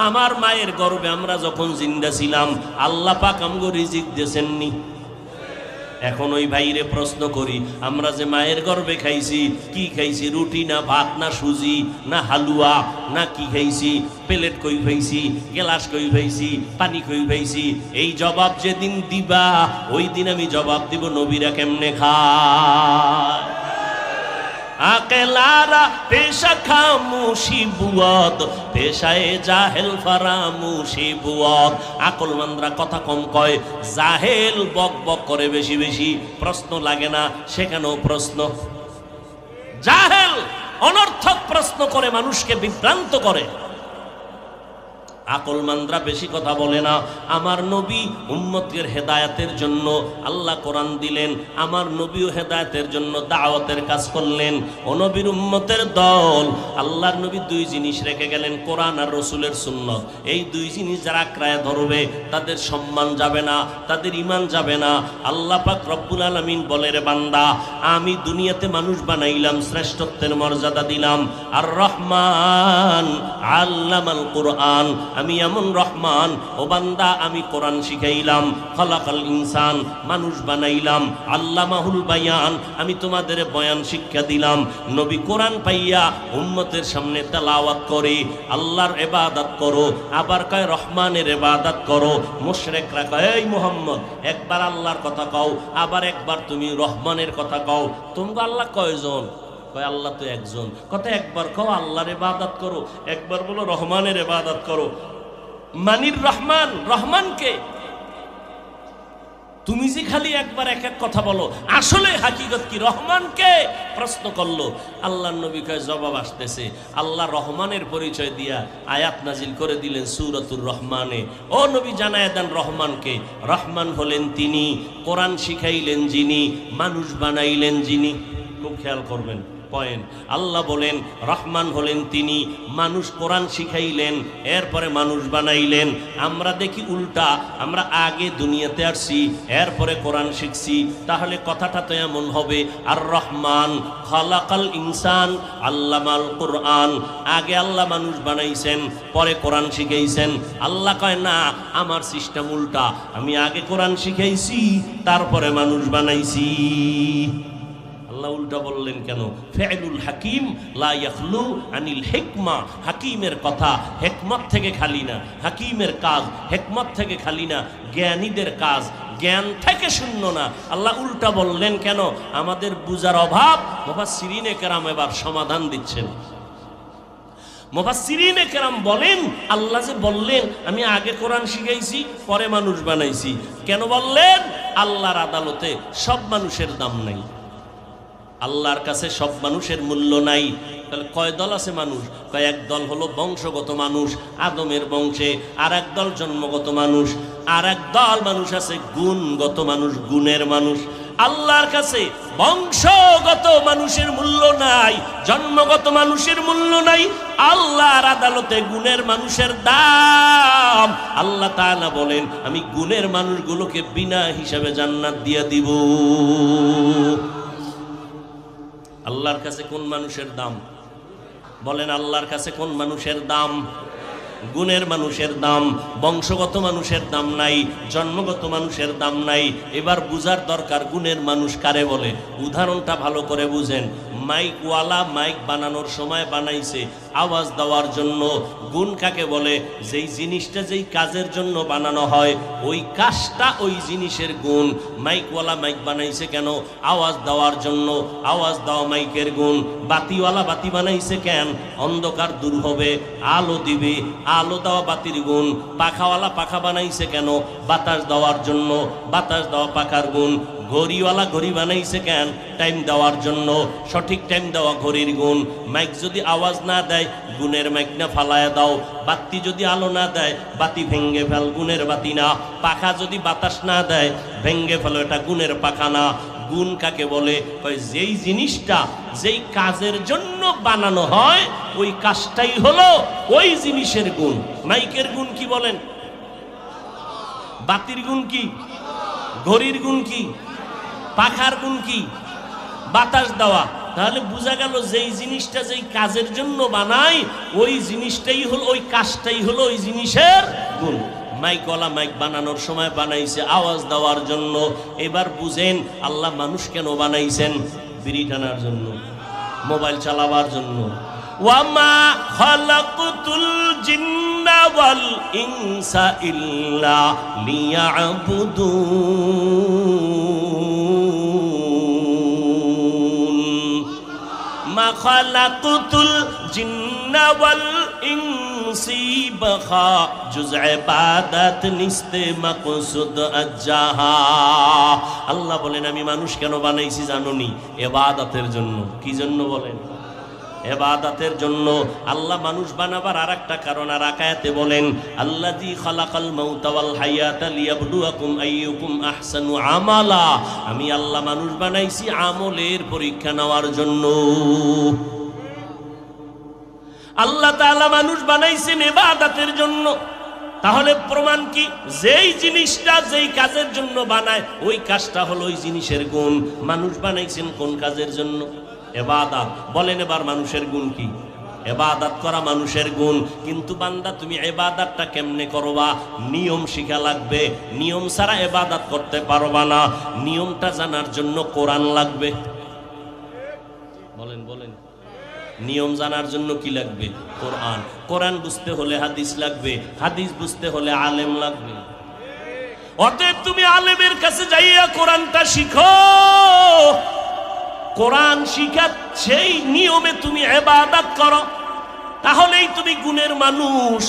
আমার মায়ের গর্ভে আমরা যখন জিন্দা ছিলাম, আল্লাহ পাক আমগো রিজিক দিয়েছেননি? এখন ওই ভাইরে প্রশ্ন করি, আমরা যে মায়ের গর্ভে খাইছি, কি খাইছি? রুটি না ভাত না সুজি না হালুয়া না কি খাইছি? প্লেট কই খাইছি, গ্লাস কই খাইছি, পানি কই খাইছি? এই জবাব যেদিন দিবা ওই দিন আমি জবাব দিব নবীরা কেমনে খায়। আকেলারা পেশা খামুশি বুয়াদ, পেশায় জাহেল ফারামুশি বুয়াদ। আকলমানরা কথা কম কয়, জাহেল বক বক করে বেশি বেশি, প্রশ্ন লাগে না, সেখানেও প্রশ্ন। জাহেল অনর্থক প্রশ্ন করে মানুষকে বিভ্রান্ত করে। আকলমানরা বেশি কথা বলে না। আমার নবী উম্মতের হেদায়েতের জন্য আল্লাহ কোরআন দিলেন, আমার নবীও হেদায়েতের জন্য দাওয়াতের কাজ করলেন। ও নবীর উম্মতের দল, আল্লাহর নবী দুই জিনিস রেখে গেলেন, কোরআন আর রসুলের সুন্নাত। এই দুই জিনিস যারা আঁকড়ায় ধরবে তাদের সম্মান যাবে না, তাদের ঈমান যাবে না। আল্লাহ পাক রব্বুল আলামিন বলে, রে বান্দা, আমি দুনিয়াতে মানুষ বানাইলাম, শ্রেষ্ঠত্বের মর্যাদা দিলাম। আর রহমান আল্লামাল কোরআন, আমি এমন রহমান, ও বান্দা আমি কোরআন শিখাইলাম। খলাকাল ইনসান, মানুষ বানাইলাম। আল্লামাহুল বায়ান, আমি তোমাদের বয়ান শিক্ষা দিলাম। নবী কোরআন পাইয়া উম্মতের সামনে তেলাওয়াত করে আল্লাহর ইবাদত করো, আবার কয় রহমানের ইবাদত করো। মুশরিকরা কয়, এই মুহাম্মদ একবার আল্লাহর কথা কও, আবার একবার তুমি রহমানের কথা কও। তোমরা আল্লাহ কয়জন? কয় আল্লাহ তো একজন। কথা একবার কও আল্লাহর ইবাদত করো, একবার বলো রহমানের ইবাদত করো। মানির রহমান, রহমানকে তুমি যে খালি একবার এক এক কথা বলো, আসলে হাকিকত কি? রহমানকে প্রশ্ন করলো। আল্লাহর নবী কয় জবাব আসতেছে। আল্লাহ রহমানের পরিচয় দিয়া আয়াত নাজিল করে দিলেন সূরাতুর রহমানে। ও নবী জানায় দেন রহমানকে। রহমান হলেন তিনি, কোরআন শিখাইলেন যিনি, মানুষ বানাইলেন যিনি। খুব খেয়াল করবেন পয়েন্ট। আল্লাহ বলেন রহমান হলেন তিনি, মানুষ কোরআন শিখাইলেন, এরপরে মানুষ বানাইলেন। আমরা দেখি উল্টা, আমরা আগে দুনিয়াতে আসছি, এরপরে কোরআন শিখছি। তাহলে কথাটা তো এমন হবে, আর রহমান খালাকাল ইনসান আল্লামাল কোরআন, আগে আল্লাহ মানুষ বানাইছেন, পরে কোরআন শিখাইছেন। আল্লাহ কয় না, আমার সিস্টেম উল্টা, আমি আগে কোরআন শিখাইছি, তারপরে মানুষ বানাইছি। আল্লাহ উল্টা বললেন কেন? ফেলুল হাকিম লা ইয়াখলু আনিল হিকমা, হাকিমের কথা হিকমত থেকে খালি না, হাকিমের কাজ হিকমত থেকে খালি না, জ্ঞানীদের কাজ জ্ঞান থেকে শূন্য না। আল্লাহ উল্টা বললেন কেন? আমাদের বুঝার অভাব। মুফাসসিরিনে কেরাম এবার সমাধান দিচ্ছেন। মুফাসসিরিনে কেরাম বলেন, আল্লাহ যে বললেন আমি আগে কোরআন শিখাইছি, পরে মানুষ বানাইছি, কেন বললেন? আল্লাহর আদালতে সব মানুষের দাম নাই, আল্লাহর কাছে সব মানুষের মূল্য নাই। তাহলে কয় দল আছে মানুষ? কয় এক দল হলো বংশগত মানুষ, আদমের বংশে, আর এক দল জন্মগত মানুষ, আর এক দল মানুষ আছে গুণগত মানুষ, গুণের মানুষ। আল্লাহর কাছে বংশগত মানুষের মূল্য নাই, জন্মগত মানুষের মূল্য নাই। আল্লাহর আদালতে গুণের মানুষের দাম। আল্লাহ তাআলা বলেন আমি গুণের মানুষগুলোকে বিনা হিসাবে জান্নাত দিয়ে দিব। আল্লাহর কাছে কোন মানুষের দাম? বলেন আল্লাহর কাছে কোন মানুষের দাম? গুণের মানুষের দাম। বংশগত মানুষের দাম নাই, জন্মগত মানুষের দাম নাই। এবার বুঝার দরকার গুণের মানুষ কারে বলে। উদাহরণটা ভালো করে বুঝেন। মাইকওয়ালা মাইক বানানোর সময় বানাইছে আওয়াজ দেওয়ার জন্য। গুণ কাকে বলে? যেই জিনিসটা যেই কাজের জন্য বানানো হয় ওই কাজটা ওই জিনিসের গুণ। মাইকওয়ালা মাইক বানাইছে কেন? আওয়াজ দেওয়ার জন্য, আওয়াজ দেওয়া মাইকের গুণ। বাতিওয়ালা বাতি বানাইছে কেন? অন্ধকার দূর হবে, আলো দিবে, আলো দেওয়া বাতির গুণ। পাখাওয়ালা পাখা বানাইছে কেন? বাতাস দেওয়ার জন্য, বাতাস দেওয়া পাখার গুণ। ঘড়িওয়ালা ঘড়ি বানাইছে কেন? টাইম দেওয়ার জন্য, সঠিক টাইম দেওয়া ঘড়ির গুণ। মাইক যদি আওয়াজ না দেয় গুণের মাইক না, ফালায় দাও। বাতি যদি আলো না দেয় বাতি ভেঙ্গে ফেল, গুণের বাতি না। পাখা যদি বাতাস না দেয় ভেঙ্গে ফেলো, এটা গুণের পাখা না। গুণ কাকে বলে? যেই জিনিসটা যেই কাজের জন্য বানানো হয় ওই কাজটাই হলো ওই জিনিসের গুণ। মাইকের গুণ কি বলেন? বাতির গুণ কি? ঘড়ির গুণ কি? পাখার গুণ কি? বাতাস দেওয়া। তাহলে বোঝা গেল যেই জিনিসটা যেই কাজের জন্য বানাই ওই জিনিসটাই হলো, ওই কাজটাই হলো ওই জিনিসের গুণ। মাইকওয়ালা মাইক বানানোর সময় বানাইছে আওয়াজ দেওয়ার জন্য। এবার বুঝেন আল্লাহ মানুষ কেন বানাইছেন? বিড়ি টানার জন্য, মোবাইল চালাবার জন্য। ওয়ামা খালাকতুল জিন্না ওয়াল ইনসা ইল্লা লিয়াবুদুন। মা খালাকতুল জিন্না ওয়াল ইনসি বখা জুজ ইবাদত নিস্তে মাকসুদ আজ্জাহা। আল্লাহ বলেন আমি মানুষ কেন বানাইছি জানোনি? ইবাদতের জন্য। কি জন্য বলেন? ইবাদতের জন্য। আল্লাহ মানুষ বানাবার আরেকটা কারণ আর আয়াতে বলেন আল্লাযী খালাকাল মাউতা ওয়াল হায়াতা লিয়াবলুয়াকুম আইয়ুকুম আহসানু আমালা। আমি আল্লাহ মানুষ বানাইছি আমলের পরীক্ষা নেওয়ার জন্য। আল্লাহ তাআলা মানুষ বানাইছেন ইবাদতের জন্য। তাহলে প্রমাণ কি? যেই জিনিসটা যেই কাজের জন্য বানায় ওই কাজটা হলো ওই জিনিসের গুণ। মানুষ বানাইছেন কোন কাজের জন্য? ইবাদত। বলেন এবার মানুষের গুণ কি? ইবাদত করা মানুষের গুণ। কিন্তু বান্দা তুমি ইবাদতটা কেমনে করবা? নিয়ম শিখা লাগবে। নিয়ম ছাড়া ইবাদত করতে পারবা না। নিয়মটা জানার জন্য কোরআন লাগবে। বলেন বলেন। নিয়ম জানার জন্য কি লাগবে? কোরআন। কোরআন বুঝতে হলে হাদিস লাগবে। হাদিস বুঝতে হলে আলেম লাগবে। অতএব তুমি আলেমের কাছে যাইয়া কোরআনটা শিখো। কোরআন শিখা সেই নিয়মে তুমি ইবাদত করো, তাহলেই তুমি গুণের মানুষ।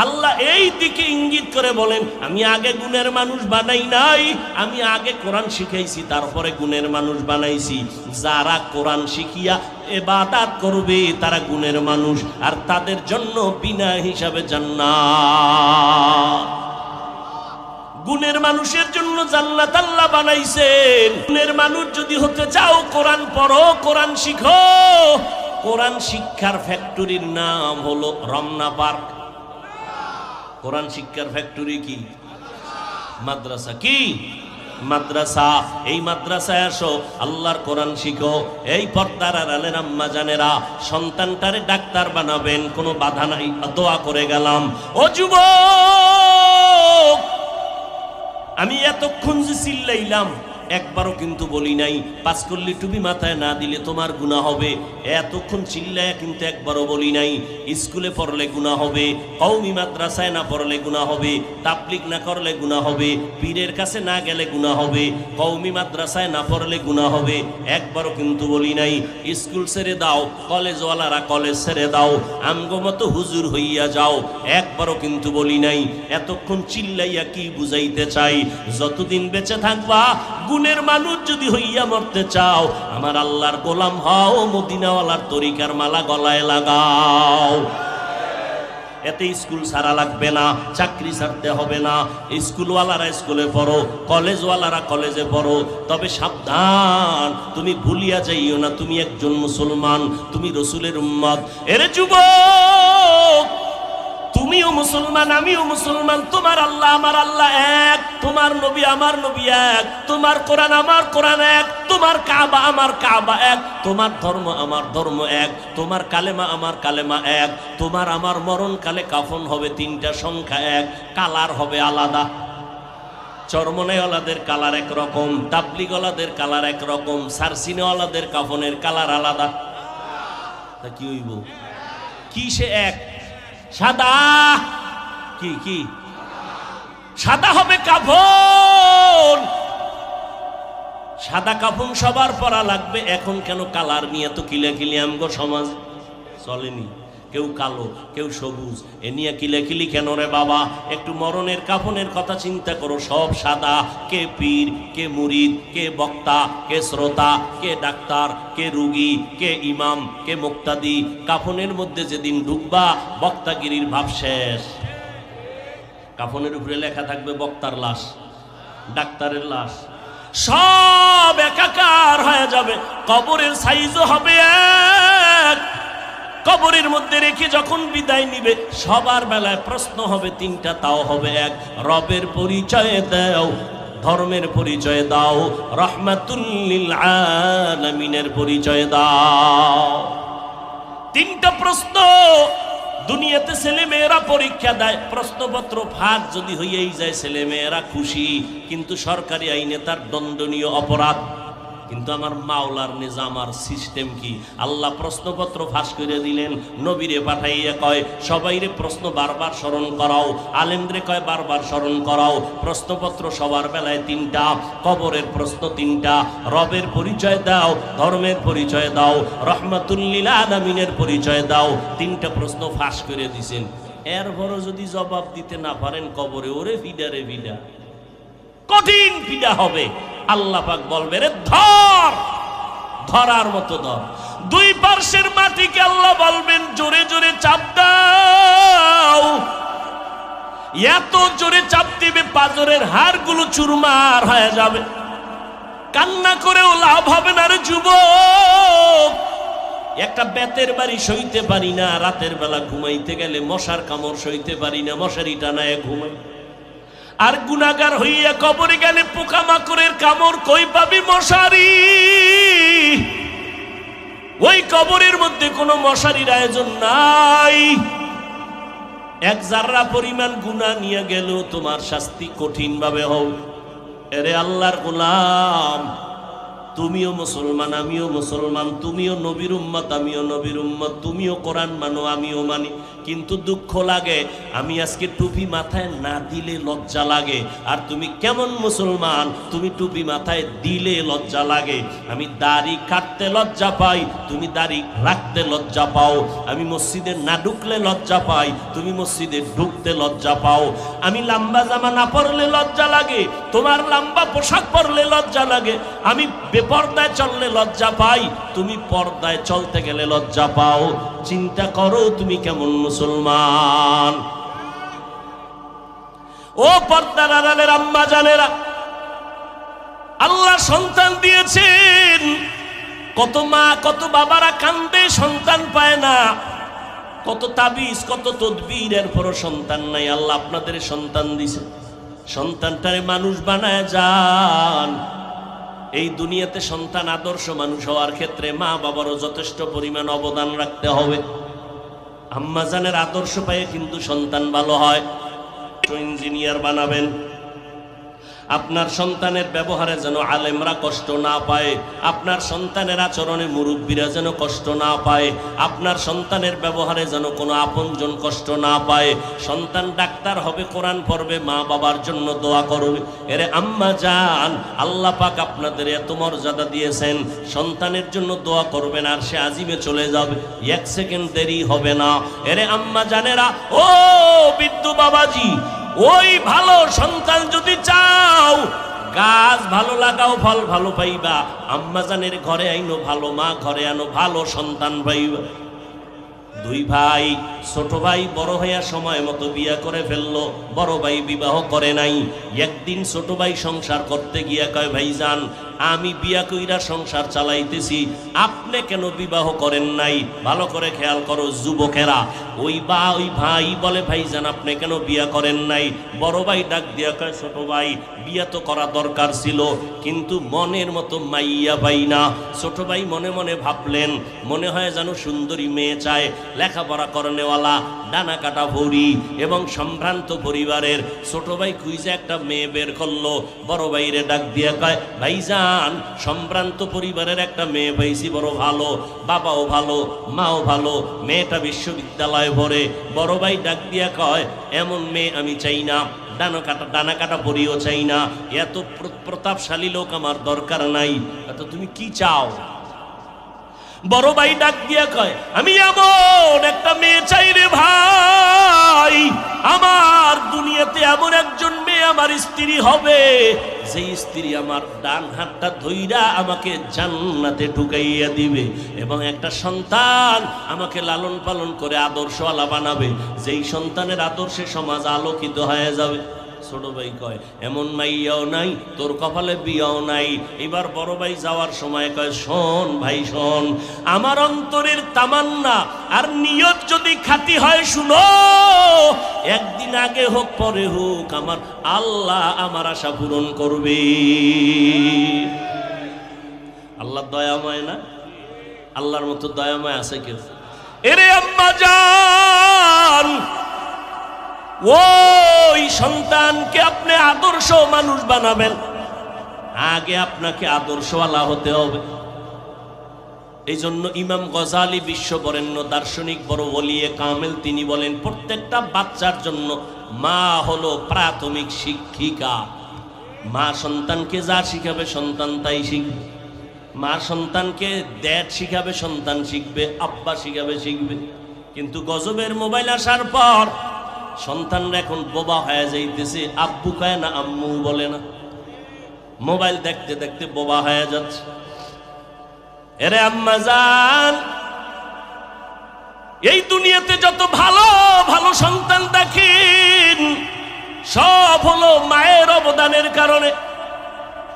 আল্লাহ এই দিকে ইঙ্গিত করে বলেন আমি আগে গুণের মানুষ বানাই নাই, আমি আগে কোরআন শিখাইছি তারপরে গুণের মানুষ বানাইছি। যারা কোরআন শিখিয়া ইবাদত করবে তারা গুণের মানুষ, আর তাদের জন্য বিনা হিসাবে জান্নাত। গুণের মানুষের জন্য জান্নাত আল্লাহ বানাইছেন। গুণের মানুষ যদি হতে চাও কোরআন পড়ো, কোরআন শিখো। কোরআন শিক্ষার ফ্যাক্টরির নাম হলো রমনা পার্ক। কোরআন শিক্ষার ফ্যাক্টরি কি? মাদ্রাসা। কি মাদ্রাসা? এই মাদ্রাসায় আসো, আল্লাহর কোরআন শিখো। এই পর্দার আড়ালের আম্মা জানেরা সন্তানটারে ডাক্তার বানাবেন, কোনো বাধা নাই, দোয়া করে গেলাম। ও যুবক, আমি এতক্ষণ যে চিল্লাইলাম একবারও কিন্তু বলি নাই পাঁচকল্লি টুপি মাথায় না দিলে তোমার গুনাহ হবে। এতক্ষণ চিল্লায় কিন্তু একবারও বলি নাই স্কুলে পড়লে গুনাহ হবে, কওমি মাদ্রাসায় না পড়লে গুনাহ হবে, তাবলীগ না করলে গুনাহ হবে, পীরের কাছে না গেলে গুনাহ হবে, কওমি মাদ্রাসায় না পড়লে গুনাহ হবে। একবারও কিন্তু বলি নাই স্কুল ছেড়ে দাও, কলেজওয়ালারা কলেজ ছেড়ে দাও, আমগো মতো হুজুর হইয়া যাও। একবারও কিন্তু বলি নাই। এতক্ষণ চিল্লাইয়া কি বুঝাইতে চাই? যতদিন বেঁচে থাকবা গুণের মানুষ যদি হইয়া মরতে চাও, আমার আল্লাহর গোলাম হও, মদিনাওয়ালার তরিকার মালা গলায় লাগাও। এতে স্কুল ছাড়া লাগবে না, চাকরি ছাড়তে হবে না। স্কুলওয়ালারা স্কুলে পড়ো, কলেজওয়ালারা কলেজে পড়ো। তবে সাবধান, তুমি ভুলিয়া যাইও না তুমি একজন মুসলমান, তুমি রসুলের উম্মত। এরে যুবক, তুমিও মুসলমান, আমিও মুসলমান। তোমার আল্লাহ আমার আল্লাহ এক, তোমার নবী আমার নবী এক, তোমার কোরআন আমার কোরআন এক, তোমার কাবা আমার কাবা এক, তোমার ধর্ম আমার ধর্ম এক, তোমার কালেমা আমার কালেমা এক, তোমার আমার মরণকালে কাফন হবে তিনটা সংখ্যা এক, কালার হবে আলাদা। চরমনাইওয়ালাদের কালার একরকম, তাবলীগওয়ালাদের কালার একরকম, সারসিনেওয়ালাদের কাফনের কালার আলাদা। তা কি হইব? কি সে এক? সাদা। কি কি? সাদা হবে কাফন। সাদা কাফন সবার পরা লাগবে। এখন কেন কালার নিয়ে তো কিলাকিলি আমগো সমাজ চলেনি? কেউ কালো, কেউ সবুজ, এ নিয়ে কিলাকিলি কেন রে বাবা? একটু মরণের কাফনের কথা চিন্তা করো। সব সাদা। কে পীর, কে মুরিদ, কে বক্তা, কে শ্রোতা, কে ডাক্তার, কে রুগী, কে ইমাম, কে মুক্তাদি। কাফনের মধ্যে যেদিন ঢুকবা বক্তাগিরির ভাব শেষ। কাফনের উপরে লেখা থাকবে বক্তার লাশ, ডাক্তারের লাশ, সব একাকার হয়ে যাবে। কবরের সাইজও হবে এক। কবরের মধ্যে রেখে যখন বিদায় নিবে সবার বেলায় প্রশ্ন হবে তিনটা, তাও হবে এক। রবের পরিচয় দাও, ধর্মের পরিচয় দাও, রাহমাতুল লিল আলামিনের পরিচয় দাও। তিনটা প্রশ্ন দুনিয়াতে ছেলে মেয়েরা পরীক্ষা দেয়, প্রশ্নপত্র ফাঁক যদি হইয়াই যায় ছেলে মেয়েরা খুশি, কিন্তু সরকারি আইনে তার দণ্ডনীয় অপরাধ। কিন্তু আমার মাওলার নিজাম আর সিস্টেম কি? আল্লাহ প্রশ্নপত্র ফাঁস করে দিলেন, নবীরে পাঠাইয়া কয় সবাইরে প্রশ্ন বারবার স্মরণ করাও, আলেমরে কয় বারবার স্মরণ করাও। প্রশ্নপত্র সবার বেলায় তিনটা, কবরের প্রশ্ন তিনটা, রবের পরিচয় দাও, ধর্মের পরিচয় দাও, রহমাতুল লিল আলামিনের পরিচয় দাও। তিনটা প্রশ্ন ফাঁস করে দিছেন। এরপরও যদি জবাব দিতে না পারেন কবরে ওরে ফিডারে ফিডা, কঠিন ফিডা হবে। আল্লাহ পাক বলবে রে ধর, ধরার মতো ধর। দুই পার্শ্বের মাটিকে আল্লাহ বলবেন জোরে জোরে চাপ দাও। এত জোরে চাপ দিবে পাজরের হাড়গুলো চুরমার হয়ে যাবে। কান্না করেও লাভ হবে না রে যুবক। একটা বেতের বাড়ি সইতে পারি না, রাতের বেলা ঘুমাইতে গেলে মশার কামড় সইতে পারি না, মশারি টানায় ঘুমাই। আর গুনাহগার হইয়া কবরে গেলে পোকামাকড়ের কামড় কই পাবি? মশারি। ওই কবরের মধ্যে কোনো মশারির আয়োজন নাই। এক জাররা পরিমাণ গুনাহ নিয়ে গেল তোমার শাস্তি কঠিন ভাবে হবে। এরে আল্লাহর গোলাম, তুমিও মুসলমান আমিও মুসলমান, তুমিও নবীর উম্মত আমিও নবীর উম্মত, তুমিও কোরআন মানো আমিও মানি, কিন্তু দুঃখ লাগে আমি আজকে টুপি মাথায় না দিলে লজ্জা লাগে। আর তুমি কেমন মুসলমান, তুমি টুপি মাথায় দিলে লজ্জা লাগে। আমি দাড়ি কাটতে লজ্জা পাই, তুমি দাড়ি রাখতে লজ্জা পাও। আমি মসজিদে না ঢুকলে লজ্জা পাই, তুমি মসজিদে ঢুকতে লজ্জা পাও। আমি লম্বা জামা না পরলে লজ্জা লাগে, তোমার লম্বা পোশাক পরলে লজ্জা লাগে। আমি বেপর্দায় চললে লজ্জা পাই, তুমি পর্দায় চলতে গেলে লজ্জা পাও। চিন্তা করো তুমি কেমন মুসলমান। ও পর্দার আড়ালের আম্মা জানেরা, আল্লাহ সন্তান দিয়েছেন। কত মা কত বাবারা কান্দে সন্তান পায় না, কত তাবিজ কত তদবির, এরপরও সন্তান নাই। আল্লাহ আপনাদের সন্তান দিছে, সন্তানটারে মানুষ বানায় যান। এই দুনিয়াতে সন্তান আদর্শ মানুষ হওয়ার ক্ষেত্রে মা বাবারও যথেষ্ট পরিমাণ অবদান রাখতে হবে। আম্মা জানের আদর্শ পায়ে কিন্তু সন্তান ভালো হয়। ইঞ্জিনিয়ার বানাবেন, আপনার সন্তানের ব্যবহারে যেন আলেমরা কষ্ট না পায়, আপনার সন্তানের আচরণে মুরব্বীরা যেন কষ্ট না পায়, আপনার সন্তানের ব্যবহারে যেন কোনো আপনজন কষ্ট না পায়। সন্তান ডাক্তার হবে, কোরআন পড়বে, মা বাবার জন্য দোয়া করবে। এরে আম্মা জান, আল্লাহ পাক আপনাদের এত মর্যাদা দিয়েছেন, সন্তানের জন্য দোয়া করবেন আর সে আজিমে চলে যাবে, এক সেকেন্ড দেরি হবে না। এরে আম্মা জানেরা, ও বিদ্যু বাবাজি, ওই ভালো সন্তান যদি চাও, গাছ ভালো লাগাও, ফল ভালো পাইবা। আম্মা জানের ঘরে আইনো ভালো মা, ঘরে আনো ভালো সন্তান পাইবা। দুই ভাই, ছোট ভাই বড় হইয়া সময় মতো বিয়া করে ফেললো, বড় ভাই বিবাহ করে নাই। একদিন ছোট ভাই সংসার করতে গিয়া কয়, ভাইজান আমি বিয়া কইরা সংসার চালাইতেছি, আপনি কেন বিবাহ করেন নাই? ভালো করে খেয়াল করো যুবকেরা। ওই ভাই বলে, ভাইজান আপনি কেন বিয়া করেন নাই? বড় ভাই ডাক দিয়া কয়, ছোট ভাই বিয়া তো করা দরকার ছিল, কিন্তু মনের মতো মাইয়া পাই না। ছোট ভাই মনে মনে ভাবলেন, মনে হয় যেন সুন্দরী মেয়ে চায়, লেখাপড়া করেনেওয়ালা, ডানা কাটা ভরি এবং সম্ভ্রান্ত পরিবারের। ছোট ভাই খুঁজে একটা মেয়ে বের করলো, বড় ভাইরে ডাক দিয়া কয়, ভাইজান সম্ভ্রান্ত পরিবারের একটা মেয়ে পাইছি, বড় ভালো, বাবাও ভালো মাও ভালো, মেয়েটা বিশ্ববিদ্যালয়ে পড়ে। বড় ভাই ডাক দিয়া কয়, এমন মেয়ে আমি চাই না, ডানা কাটা পরিও চাই না, এত প্রতাপশালী লোক আমার দরকার নাই। এত তুমি কি চাও? বড় ভাই ডাক দিয়া কয়, আমি এমন একটা মেয়ে চাই রে ভাই, আমার দুনিয়াতে এমন একজন মেয়ে আমার স্ত্রী হবে, যে স্ত্রী আমার ডান হাতটা ধইরা আমাকে জান্নাতে ঢুকাইয়া দিবে এবং একটা সন্তান আমাকে লালন পালন করে আদর্শওয়ালা বানাবে, যেই সন্তানের আদর্শে সমাজ আলোকিত হয়ে যাবে। ছোট ভাই কয়, এমন মাইয়াও নাই, তোর কপালে বিয়াও নাই। এবার বড় ভাই যাওয়ার সময় কয়, শোন ভাই শোন, আমার অন্তরের তামান্না আর নিয়ত যদি খাঁটি হয়, শুনো, একদিন আগে হোক পরে হোক আমার আল্লাহ আমার আশা পূরণ করবে। আল্লাহ দয়াময় না? আল্লাহর মতো দয়াময় আছে কেউ? এরে আম্মা জান, সন্তান, ওই সন্তানকে আপনি আদর্শ মানুষ বানাবেন, আগে আপনাকে আদর্শওয়ালা হতে হবে। এই জন্য ইমাম গজালি বিশ্ববরেণ্য দার্শনিক বড় ওলিয়ে কামেল, তিনি বলেন প্রত্যেকটা বাচ্চার জন্য মা হলো প্রাথমিক শিক্ষিকা। মা সন্তানকে যা শিখাবে সন্তান তাই শিখবে। মা সন্তানকে ড্যাড শিখাবে, সন্তান শিখবে, আব্বা শিখাবে, শিখবে। কিন্তু গজবের মোবাইল আসার পর সন্তানরা এখন বোবা হয়ে যাইতেছে, আব্বু কয় না, আম্মু বলে না, মোবাইল দেখতে দেখতে বোবা হয়ে যাচ্ছে। এরে আম্মা জান, এই দুনিয়াতে যত ভালো ভালো সন্তান দেখেন সব হলো মায়ের অবদানের কারণে।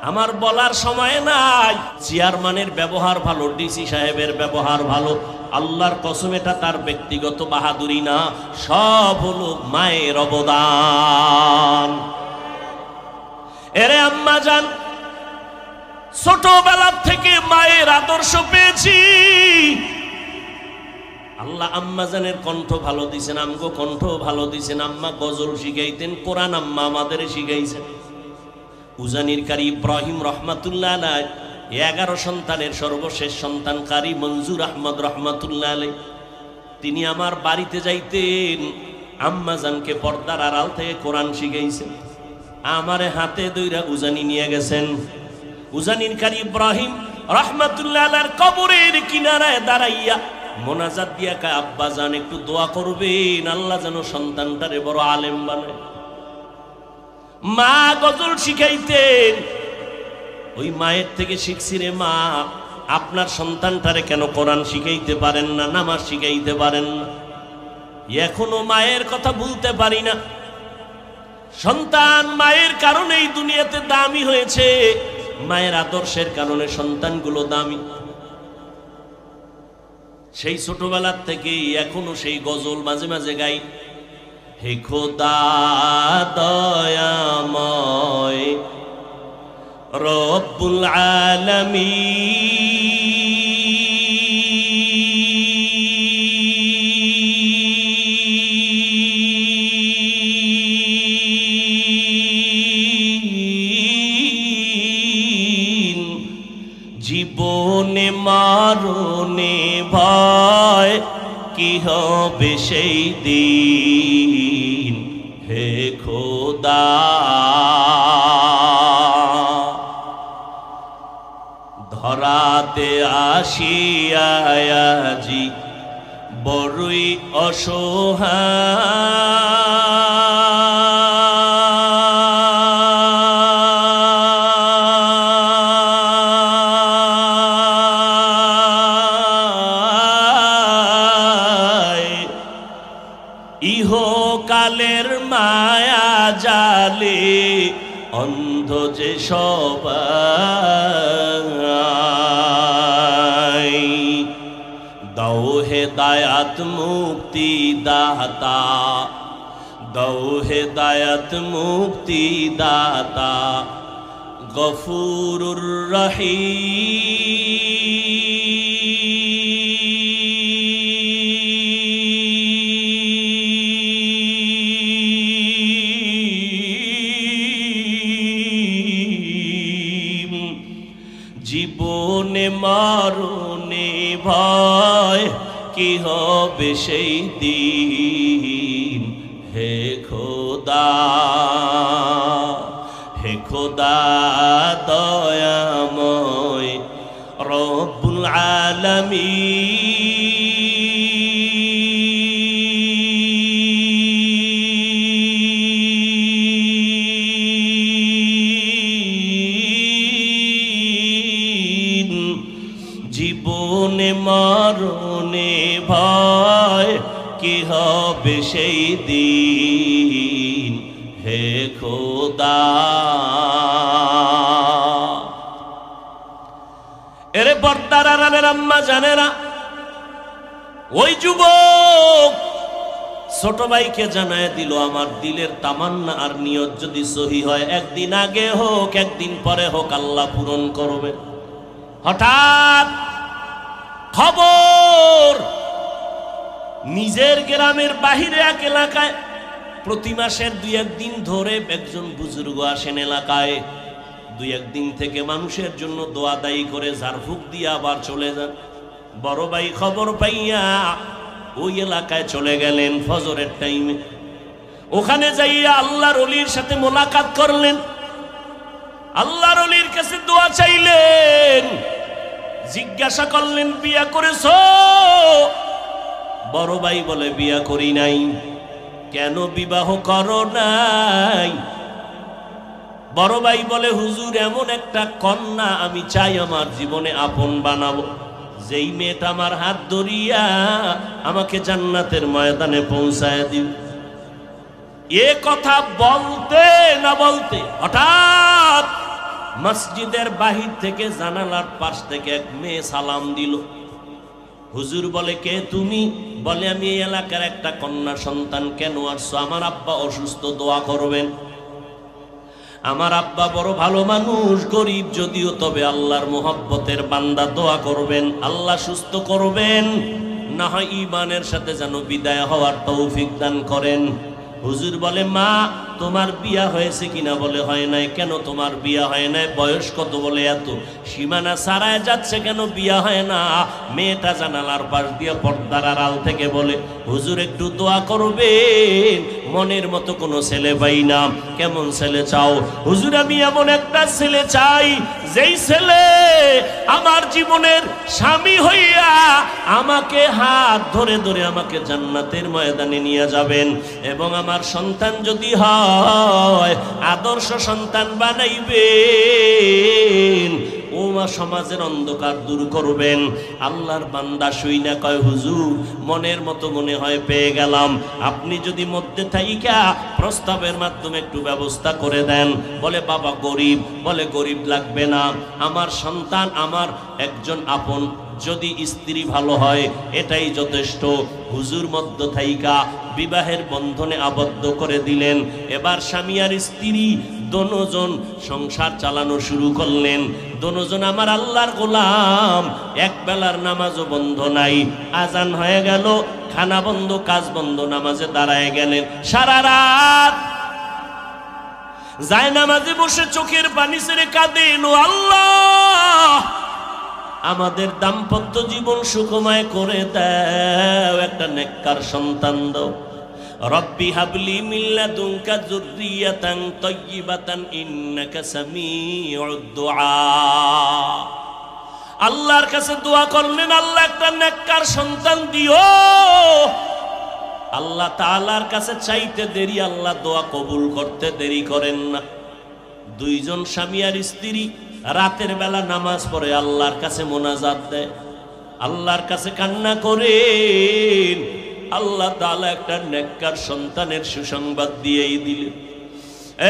আমার বলার সময় নাই, চেয়ারম্যানের ব্যবহার ভালো, ডিসি সাহেবের ব্যবহার ভালো, আল্লাহর কসম এটা তার ব্যক্তিগত বাহাদুরি না, সব হলো মায়ের অবদান। এরে আম্মা জান, ছোটবেলা থেকে মায়ের আদর্শ পেয়েছি। আল্লাহ আম্মা জানের কণ্ঠ ভালো দিছেন, আমগো কণ্ঠ ভালো দিছেন। আম্মা গজল শিখাইতেন, কোরআন আম্মা আমাদের শিখাইছেন। উজানির কারি ইব্রাহিম রহমাতুল্লাহ আলাই 11 সন্তানের সর্বশেষ সন্তান কারি মঞ্জুর আহমদ রহমাতুল্লাহ আলাই, তিনি আমার বাড়িতে যাইতেন, আম্মা জানকে পর্দার আড়াল থেকে কোরআন শিখাইছেন। আমারে হাতে দইরা উজানি নিয়ে গেছেন। উজানির কারি ইব্রাহিম রহমাতুল্লাহ আলাইর কবরের কিনারায় দাঁড়াইয়া মোনাজাত দিয়া কয়, আব্বা জান একটু দোয়া করবেন, আল্লাহ যেন সন্তানটারে বড় আলেম বানায়। মা গজল শিখাইতেন, ওই মায়ের থেকে শিখছি রে মা, আপনার সন্তানটারে কেন কোরআন শিখাইতে পারেন না, নামাজ শিখাইতে পারেন না? এখনো মায়ের কথা ভুলতে পারি না। সন্তান মায়ের কারণেই দুনিয়াতে দামি হয়েছে, মায়ের আদর্শের কারণে সন্তানগুলো দামি। সেই ছোটবেলার থেকে এখনো সেই গজল মাঝে মাঝে গাই। হে খোদা দয়াময় রব্বুল আলামিন, জীবনে মরণে ভয় কি হবে সেই দিন, হে খোদা ধরাতে আসিয়াজি বড়ই অসহায়, ইহকালের মায়া জালে অন্ধ যে সবাই, দাও হেদায়াত মুক্তি দাতা, দাও হেদায়াত মুক্তি দাতা, গফুরুর রহিম। জীবনে মরণে ভয় কি হবে সেই দিন, হে খোদা, হে খোদা দয়াময় রব্বুল আলামিন, জীবনে মরণে ভয় কি হবে সেই দিন, হে খোদা। এরে পর্দার আড়ালের আম্মা জানেরা, ওই যুবক ছোট ভাইকে জানায় দিল, আমার দিলের তামান্না আর নিয়ত যদি সহি হয়, একদিন আগে হোক একদিন পরে হোক আল্লাহ পূরণ করবে। হঠাৎ খবর, 11 সন্তানের সর্বশেষ সন্তান কারি মঞ্জুর আহমদ রহমাতুল্লাহ আলাই, তিনি আমার বাড়িতে যাইতেন, আম্মা জানকে পর্দার আড়াল থেকে কোরআন শিখাইতেন। আমারে হাতে দইরা উজানি নিয়ে গেছেন। উজানির কারি ইব্রাহিম রহমাতুল্লাহ আলাই 11 সন্তানের সর্বশেষ সন্তান কারি মঞ্জুর আহমদ রহমাতুল্লাহ আলাই, তিনি আমার বাড়িতে যাইতেন, আম্মা জানকে পর্দার আড়াল থেকে কোরআন শিখাইতেন। সেই ছোটবেলা থেকে এখনো সেই গজল মাঝে মাঝে গাই। হে খোদা দয়াময় রব্বুল আলামিন, জীবনে মরণে ভয় কি হবে সেই দিন, হে খোদা। নিজের গ্রামের বাহিরে এক এলাকায় প্রতি মাসের 2-1 দিন ধরে একজন বুজুর্গ আসেন এলাকায়। 2-1 দিন থেকে মানুষের জন্য দোয়া দায়ী করে ঝাড়ফুঁক দিয়ে আবার চলে যান। বড় ভাই খবর পাইয়া ওই এলাকায় চলে গেলেন ফজরের টাইমে। ওখানে যাইয়া আল্লাহর ওলির সাথে মোলাকাত করলেন, আল্লাহর ওলির কাছে দোয়া চাইলেন, জিজ্ঞাসা করলেন বিয়া করেছো? বড় ভাই বলে বিয়া করি নাই। কেন বিবাহ করো নাই? বড় ভাই বলে হুজুর এমন একটা কন্যা আমি চাই আমার জীবনে আপন বানাবো, যেই মেয়েটা আমার হাত ধরিয়া আমাকে জান্নাতের ময়দানে পৌঁছায় দিবে। এ কথা বলতে না বলতে হঠাৎ মসজিদের বাহির থেকে জানালার পাশ থেকে এক মেয়ে সালাম দিল। হুজুর বলে কে তুমি? বলে আমি এই এলাকার একটা কন্যা সন্তান। কেন আসছো? আমার আব্বা অসুস্থ, দোয়া করবেন। আমার আব্বা বড় ভালো মানুষ, গরিব যদিও, তবে আল্লাহর মোহব্বতের বান্দা, দোয়া করবেন আল্লাহ সুস্থ করবেন, না হয় ঈমানের সাথে যেন বিদায় হওয়ার তৌফিক দান করেন। হুজুর বলে মা তোমার বিয়া হয়েছে কিনা? বলে হয় নাই। কেন তোমার বিয়া হয় নাই? বয়স কত? বলে এত। সীমানা ছাড়ায় যাচ্ছে কেন বিয়া হয় না? মেয়েটা জানালার পাশ দিয়ে পর্দার আড়াল থেকে বলে হুজুর একটু দোয়া করবেন, মনের মতো কোনো ছেলে পাই না। কেমন ছেলে চাও? হুজুর আমি এমন একটা ছেলে চাই যেই ছেলে আমার জীবনের স্বামী হইয়া আমাকে হাত ধরে ধরে আমাকে জান্নাতের ময়দানে নিয়ে যাবেন, এবং আমার সন্তান যদি হয় আদর্শ সন্তান বানাইবেন, ও মা সমাজের অন্ধকার দূর করবেন। আল্লাহর বান্দা শুই না কয় হুজুর মনের মতো মনে হয় পেয়ে গেলাম, আপনি যদি মধ্যে থাইকা প্রস্তাবের মাধ্যমে একটু ব্যবস্থা করে দেন। বলে বাবা গরিব? বলে গরিব লাগবে না, আমার সন্তান আমার একজন আপন, যদি স্ত্রী ভালো হয় এটাই যথেষ্ট। হুজুর মধ্য থাইকা বিবাহের বন্ধনে আবদ্ধ করে দিলেন। এবার স্বামী আর স্ত্রী দোনোজন সংসার চালানো শুরু করলেন। দোনোজন আমার আল্লাহর গোলাম, এক বেলার নামাজও বন্ধ নাই। আজান হয়ে গেল, খানা বন্ধ, কাজ বন্ধ, নামাজে দাঁড়ায় গেলেন। সারা রাত যায় নামাজে বসে চোখের পানি ছেড়ে কাঁদেন, ও আল্লাহ আমাদের দাম্পত্য জীবন সুখময় করে দাও, একটা নেককার সন্তান দাও। রব্বি হাবলি মিন লাদুনকা যুররিয়াতান তাইয়্যিবাতান ইন্নাকা সামিউদ দুআ। আল্লাহর কাছে দোয়া করলেন, আল্লাহ একটা নেককার সন্তান দিও। আল্লাহ তাআলার কাছে চাইতে দেরি, আল্লাহ দোয়া কবুল করতে দেরি করেন না। দুইজন স্বামী আর স্ত্রী রাতের বেলা নামাজ পড়ে আল্লাহর কাছে মোনাজাত দেয়, আল্লাহর কাছে কান্না করেন। আল্লাহ তাআলা একটা নেককার সন্তানের সুসংবাদ দিয়েই দিলেন।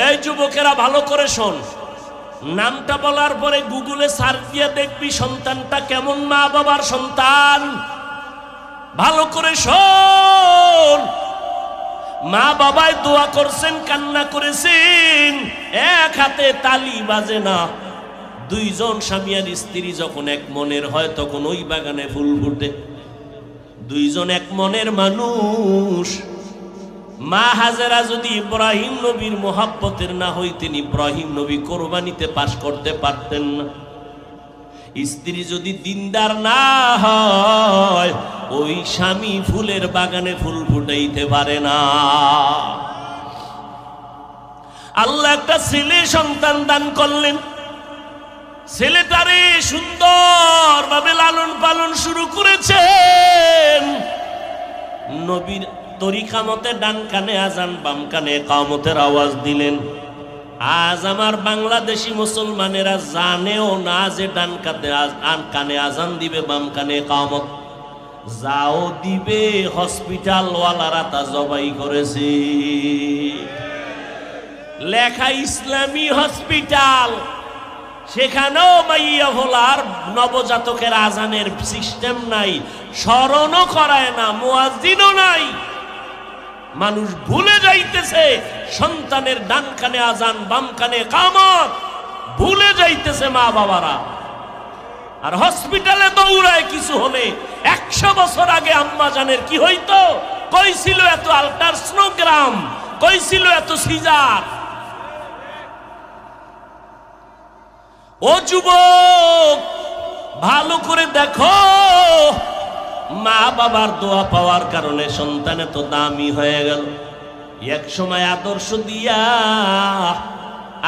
এই যুবকেরা ভালো করে শোন, নামটা বলার পরে গুগলে সার্চ দিয়ে দেখবি সন্তানটা কেমন মা বাবার সন্তান। ভালো করে শোন, মা বাবায় দোয়া করছেন, কান্না করেছেন, এক হাতে তালি বাজে না। দুইজন স্বামী আর স্ত্রী যখন এক মনের হয় তখন ওই বাগানে ফুল ফুটে। দুইজন এক মনের মানুষ। মা হাজেরা যদি ইব্রাহিম নবীর মোহাব্বতের না হইতেন, ইব্রাহিম নবী কোরবানিতে পাশ করতে পারতেন না। স্ত্রী যদি দিনদার না হয়, ওই স্বামী ফুলের বাগানে ফুল ফুটাইতে পারে না। আল্লাহ একটা ছেলে সন্তান দান করলেন। ছেলেটারে সুন্দর ভাবে লালন পালন শুরু করেছেন। নবীর তরিকা মতে ডান কানে আজান, বাম কানে ইকামতের আওয়াজ দিলেন। আজ আমার বাংলাদেশি মুসলমানেরা জানেও না যে ডান কানে আজান দিবে, বাম কানে ইকামত। যাও দিবে, হসপিটাল ওয়ালারা তা জবাই করেছে। লেখা ইসলামী হসপিটাল, সেখানেও মাইয়া ভোলার নবজাতকের আজানের সিস্টেম নাই, স্মরণও করায় না, মুয়াজ্জিনও নাই। মানুষ ভুলে যাইতেছে সন্তানের ডান কানে আজান, বাম কানে ইকামত, ভুলে যাইতেছে মা বাবারা। আর হসপিটালে দৌড়ায় কিছু হলে 100 বছর আগে আম্মা জানের কি হইতো? কই ছিল এত আল্ট্রাসোনোগ্রাম, কই ছিল এত সিজার? ও যুবক, ভালো করে দেখো, মা বাবার দোয়া পাওয়ার কারণে সন্তান এত দামি হয়ে গেল। এক সময় আদর্শ দিয়া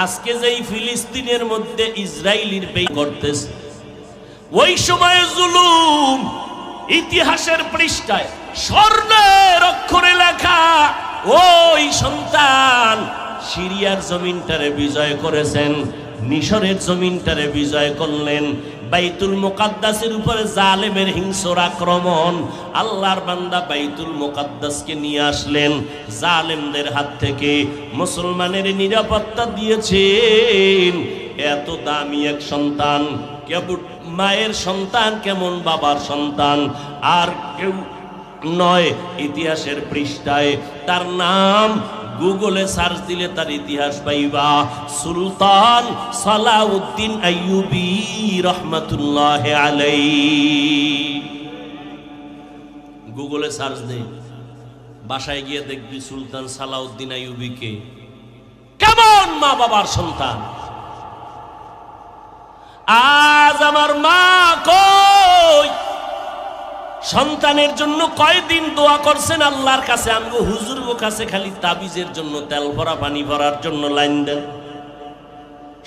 আজকে যেই ফিলিস্তিনের মধ্যে ইসরায়েলির বেই করতেছে, ওই সময়ে জুলুম ইতিহাসের পৃষ্ঠায় স্বর্ণের অক্ষরে লেখা। ওই সন্তান সিরিয়ার জমিনটারে বিজয় করেছেন, মিশরের জমিনটারে বিজয় করলেন। বাইতুল মুকাদ্দাসের উপরে জালেমের হিংস্র আক্রমণ, আল্লাহর বান্দা বাইতুল মুকাদ্দাসকে নিয়ে আসলেন জালেমদের হাত থেকে, মুসলমানের নিরাপত্তা দিয়েছেন। এত দামি এক সন্তান, কেবল মায়ের সন্তান, কেমন বাবার সন্তান, আর কেউ নয়। ইতিহাসের পৃষ্ঠায় তার নাম গুগলে সার্চ দিলে তার ইতিহাস পাইবা। সুলতান সালাউদ্দিন আইয়ুবী রহমাতুল্লাহ আলাইহি। গুগলে সার্চ দে, বাসায় গিয়ে দেখবি সুলতান সালাউদ্দিন আইয়ুবীকে। কেমন মা বাবার সন্তান। আজ আমার মা কই? সন্তানের জন্য কয়দিন দোয়া করছেন আল্লাহর কাছে? আমগো হুজুরগো কাছে খালি তাবিজের জন্য, তেল ভরা পানি ভরার জন্য লাইন দেন।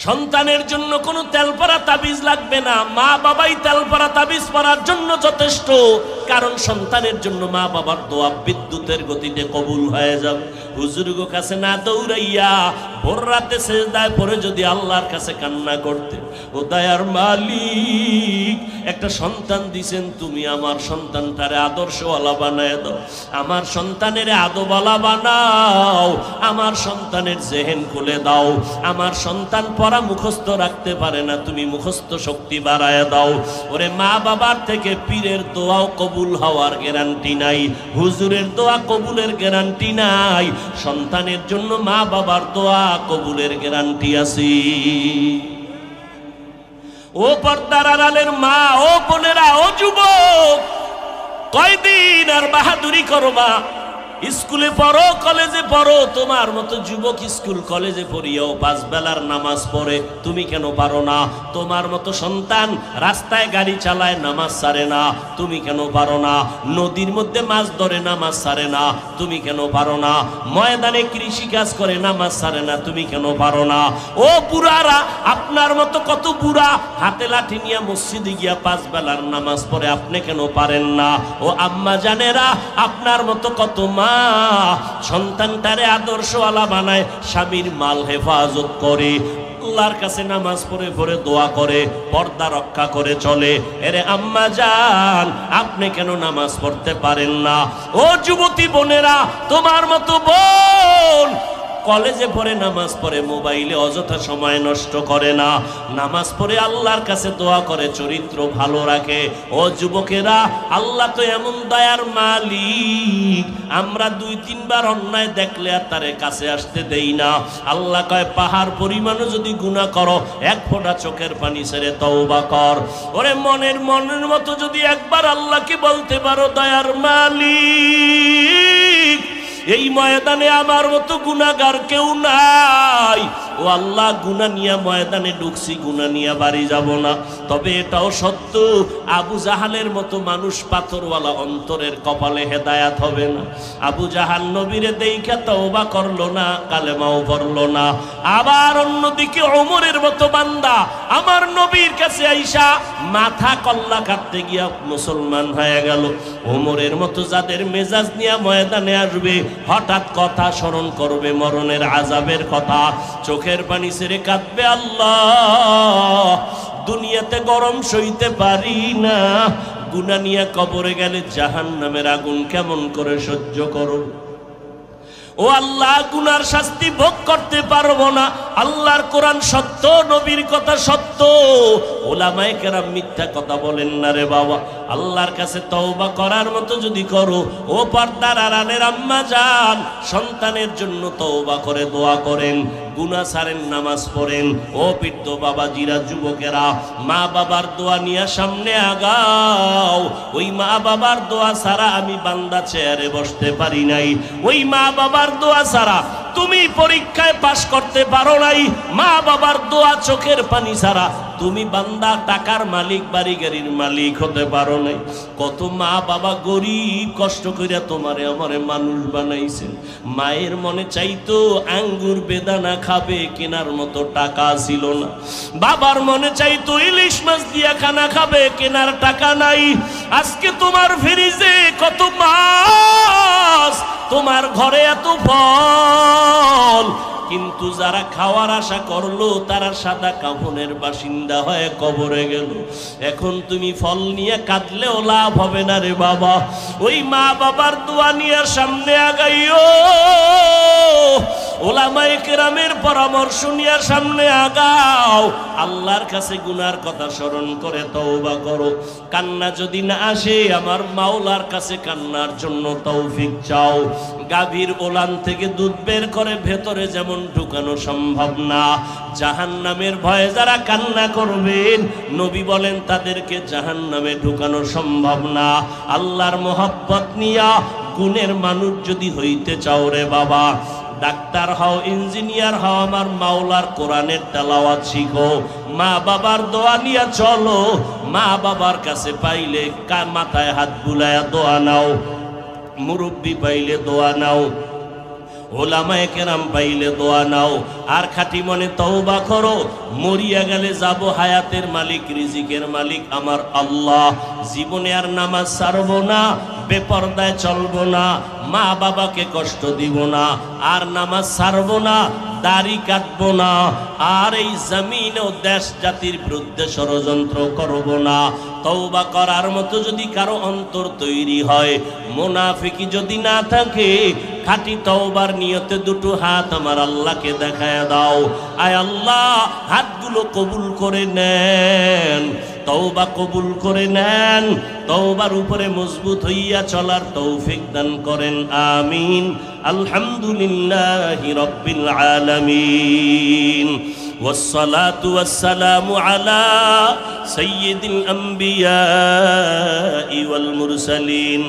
সন্তানের জন্য কোনো তেল ভরা তাবিজ লাগবে না, মা বাবাই তেল ভরা তাবিজ পরার জন্য যথেষ্ট। কারণ সন্তানের জন্য মা বাবার দোয়া বিদ্যুতের গতিতে কবুল হয়ে যাবে। হুজুরগো কাছে না দৌড়াইয়া ভোর রাতে সেজদায় পড়ে যদি আল্লাহর কাছে কান্না করতে, ও দয়ার মালিক, একটা সন্তান দিছেন তুমি, আমার সন্তানটারে আদর্শওয়ালা বানায় দাও, আমার সন্তানের আদবওয়ালা বানাও, আমার সন্তানের জেহেন খুলে দাও, আমার সন্তান পড়া মুখস্থ রাখতে পারে না, তুমি মুখস্থ শক্তি বাড়ায় দাও। ওরে মা বাবার থেকে পীরের দোয়াও কবুল হওয়ার গ্যারান্টি নাই, হুজুরের দোয়া কবুলের গ্যারান্টি নাই, সন্তানের জন্য মা বাবার দোয়া কবুলের গ্যারান্টি আছে। ও পর্দার আড়ালের মা, ও বোনেরা, ও যুবক, কয়দিন আর বাহাদুরি করবা? স্কুলে পড়ো, কলেজে পড়ো, তোমার মতো যুবক স্কুল কলেজে পড়িয়াও 5 বেলার নামাজ পড়ে, তুমি কেন পারো না? তোমার মতো সন্তান রাস্তায় গাড়ি চালায়, নামাজ ছাড়ে না, তুমি কেন পারো না? নদীর মধ্যে মাছ ধরে, নামাজ ছাড়ে না, তুমি কেন পারো না? ময়দানে কৃষি কাজ করে, নামাজ ছাড়ে না, তুমি কেন পারো না? ও বুড়ারা, আপনার মতো কত বুড়া হাতে লাঠি নিয়ে মসজিদে গিয়া 5 বেলার নামাজ পড়ে, আপনি কেন পারেন না? ও আম্মা জানেরা, আপনার মতো কত মা সন্তানটারে আদর্শওয়ালা বানায়, স্বামীর মাল হেফাজত করে, আল্লাহর কাছে নামাজ পড়ে পড়ে দোয়া করে, পর্দা রক্ষা করে চলে। এরে আম্মা জান, আপনি কেন নামাজ পড়তে পারেন না? ও যুবতী বোনেরা, তোমার মতো বোন কলেজে পড়ে, নামাজ পড়ে, মোবাইলে অযথা সময় নষ্ট করে না, নামাজ পড়ে আল্লাহর কাছে দোয়া করে, চরিত্র ভালো রাখে। ও যুবকেরা, আল্লাহ তো এমন দয়ার মালিক, আমরা 2-3 বার অন্যায় দেখলে আর তারে কাছে আসতে দেই না। আল্লাহ কয়, পাহাড় পরিমাণও যদি গুনাহ করো, 1 ফোঁটা চোখের পানি ছেড়ে তওবা কর। ওরে মনের মতো যদি একবার আল্লাহকে বলতে পারো, দয়ার মালিক, এই ময়দানে আমার মতো গুনাহগার কেউ নাই, ও আল্লাহ, গুনাহ নিয়ে ময়দানে ঢুকছি, গুনাহ নিয়ে বাড়ি যাব না। তবে এটাও সত্য, আবু জাহালের মতো মানুষ পাথরওয়ালা অন্তরের কপালে হেদায়াত হবে না। আবু জাহাল নবীরে দেইখা তওবা করলো না, কালেমাও পড়লো না। আবার অন্যদিকে ওমরের মতো বান্দা আমার নবীর কাছে আইসা মাথা কল্লা কাটতে গিয়া মুসলমান হয়ে গেল। ওমরের মতো যাদের মেজাজ নিয়ে ময়দানে আসবে, হঠাৎ কথা স্মরণ করবে মরণের আযাবের কথা, চোখের পানি ছেড়ে কাঁদবে, আল্লাহ, দুনিয়াতে গরম সইতে পারি না, গুনাহ নিয়ে কবরে গেলে জাহান্নামের আগুন কেমন করে সহ্য করব? ও আল্লাহ, গুনার শাস্তি ভোগ করতে পারবো না, আল্লাহর কোরআন সত্য, নবীর কথা সত্য, ওলামায়ে কেরাম মিথ্যা কথা বলেন না রে বাবা। আল্লাহর কাছে তওবা করার মতো যদি করো, ও পর্দার আড়ালের আম্মা জান, সন্তানের জন্য তওবা করে দোয়া করেন, গুনাহ ছাড়েন, নামাজ পড়েন। ও বৃদ্ধ বাবাজিরা, যুবকেরা, মা বাবার দোয়া নিয়ে সামনে আগাও। ওই মা বাবার দোয়া ছাড়া আমি বান্দা চেয়ারে বসতে পারি নাই, ওই মা বাবার দোয়া ছাড়া তুমি পরীক্ষায় পাশ করতে পারো নাই, মা বাবার দোয়া চোখের পানি ছাড়া তুমি বান্দা টাকার মালিক, বাড়ি গাড়ির মালিক হতে পারো নাই। কত মা বাবা গরিব, কষ্ট কইরা তোমারে আমারে মানুষ বানাইছেন। মায়ের মনে চাইতো আঙ্গুর বেদানা খাবে, কেনার মতো টাকা ছিল না। বাবার মনে চাইতো ইলিশ মাছ দিয়া খানা খাবে, কেনার টাকা নাই। আজকে তোমার ফ্রিজে কত মাছ, তোমার ঘরে এত ফল, কিন্তু যারা খাওয়ার আশা করলো তারা সাদা কাফনের বাসিন্দা হয়ে কবরে গেল। এখন তুমি ফল নিয়ে কাঁদলেও লাভ হবে না রে বাবা। ওই মা বাবার দোয়া নিয়ে সামনে আগাইও, ওলামায়ে কেরামের পরামর্শ নিয়ে সামনে আগাও। আল্লাহর কাছে গুনার কথা স্মরণ করে তওবা করো। কান্না যদি না আসে, আমার মাওলার কাছে কান্নার জন্য তৌফিক চাও। গাভীর ওলান থেকে দুধ বের করে ভেতরে যেমন ঢুকানো সম্ভব না, জাহান্নামের ভয়ে যারা কান্না করবেন, নবী বলেন তাদেরকে জাহান্নামে ঢুকানো সম্ভব না। আল্লাহর মোহাব্বত নিয়া গুণের মানুষ যদি হইতে চাও রে বাবা, ডাক্তার হও, ইঞ্জিনিয়ার হও, আমার মাওলার কোরআনের তেলাওয়াত শিখো, মা বাবার দোয়া নিয়ে চলো। মা বাবার কাছে পাইলে মাথায় হাত বুলায়া দোয়া নাও, মুরব্বী পাইলে দোয়া নাও, ওলামায়ে কেরাম পাইলে দোয়া নাও। আর খাঁটি মনে তওবা করো। মরিয়া গেলে যাব, হায়াতের মালিক, রিজিকের মালিক আমার আল্লাহ। জীবনে আর নামাজ ছাড়বো না, বেপরদায় চলবো না, মা বাবাকে কষ্ট দিব না, আর নামাজ ছাড়বো না, দাড়ি কাটবো না, আর এই জমিন ও দেশ জাতির বিরুদ্ধে ষড়যন্ত্র করব না। তওবা করার মতো যদি কারো অন্তর তৈরি হয়, মুনাফিকি যদি না থাকে, খাঁটি তওবার নিয়তে দুটো হাত আমার আল্লাহকে দেখায় দাও। আয় আল্লাহ, হাতগুলো কবুল করে নেন, তওবা কবুল করে নেন, তওবার উপরে মজবুত হইয়া চলার তৌফিক দান করেন। আমিন। আলহামদুলিল্লাহি রাব্বিল আলামিন। والصلاة والسلام على سيد الأنبياء والمرسلين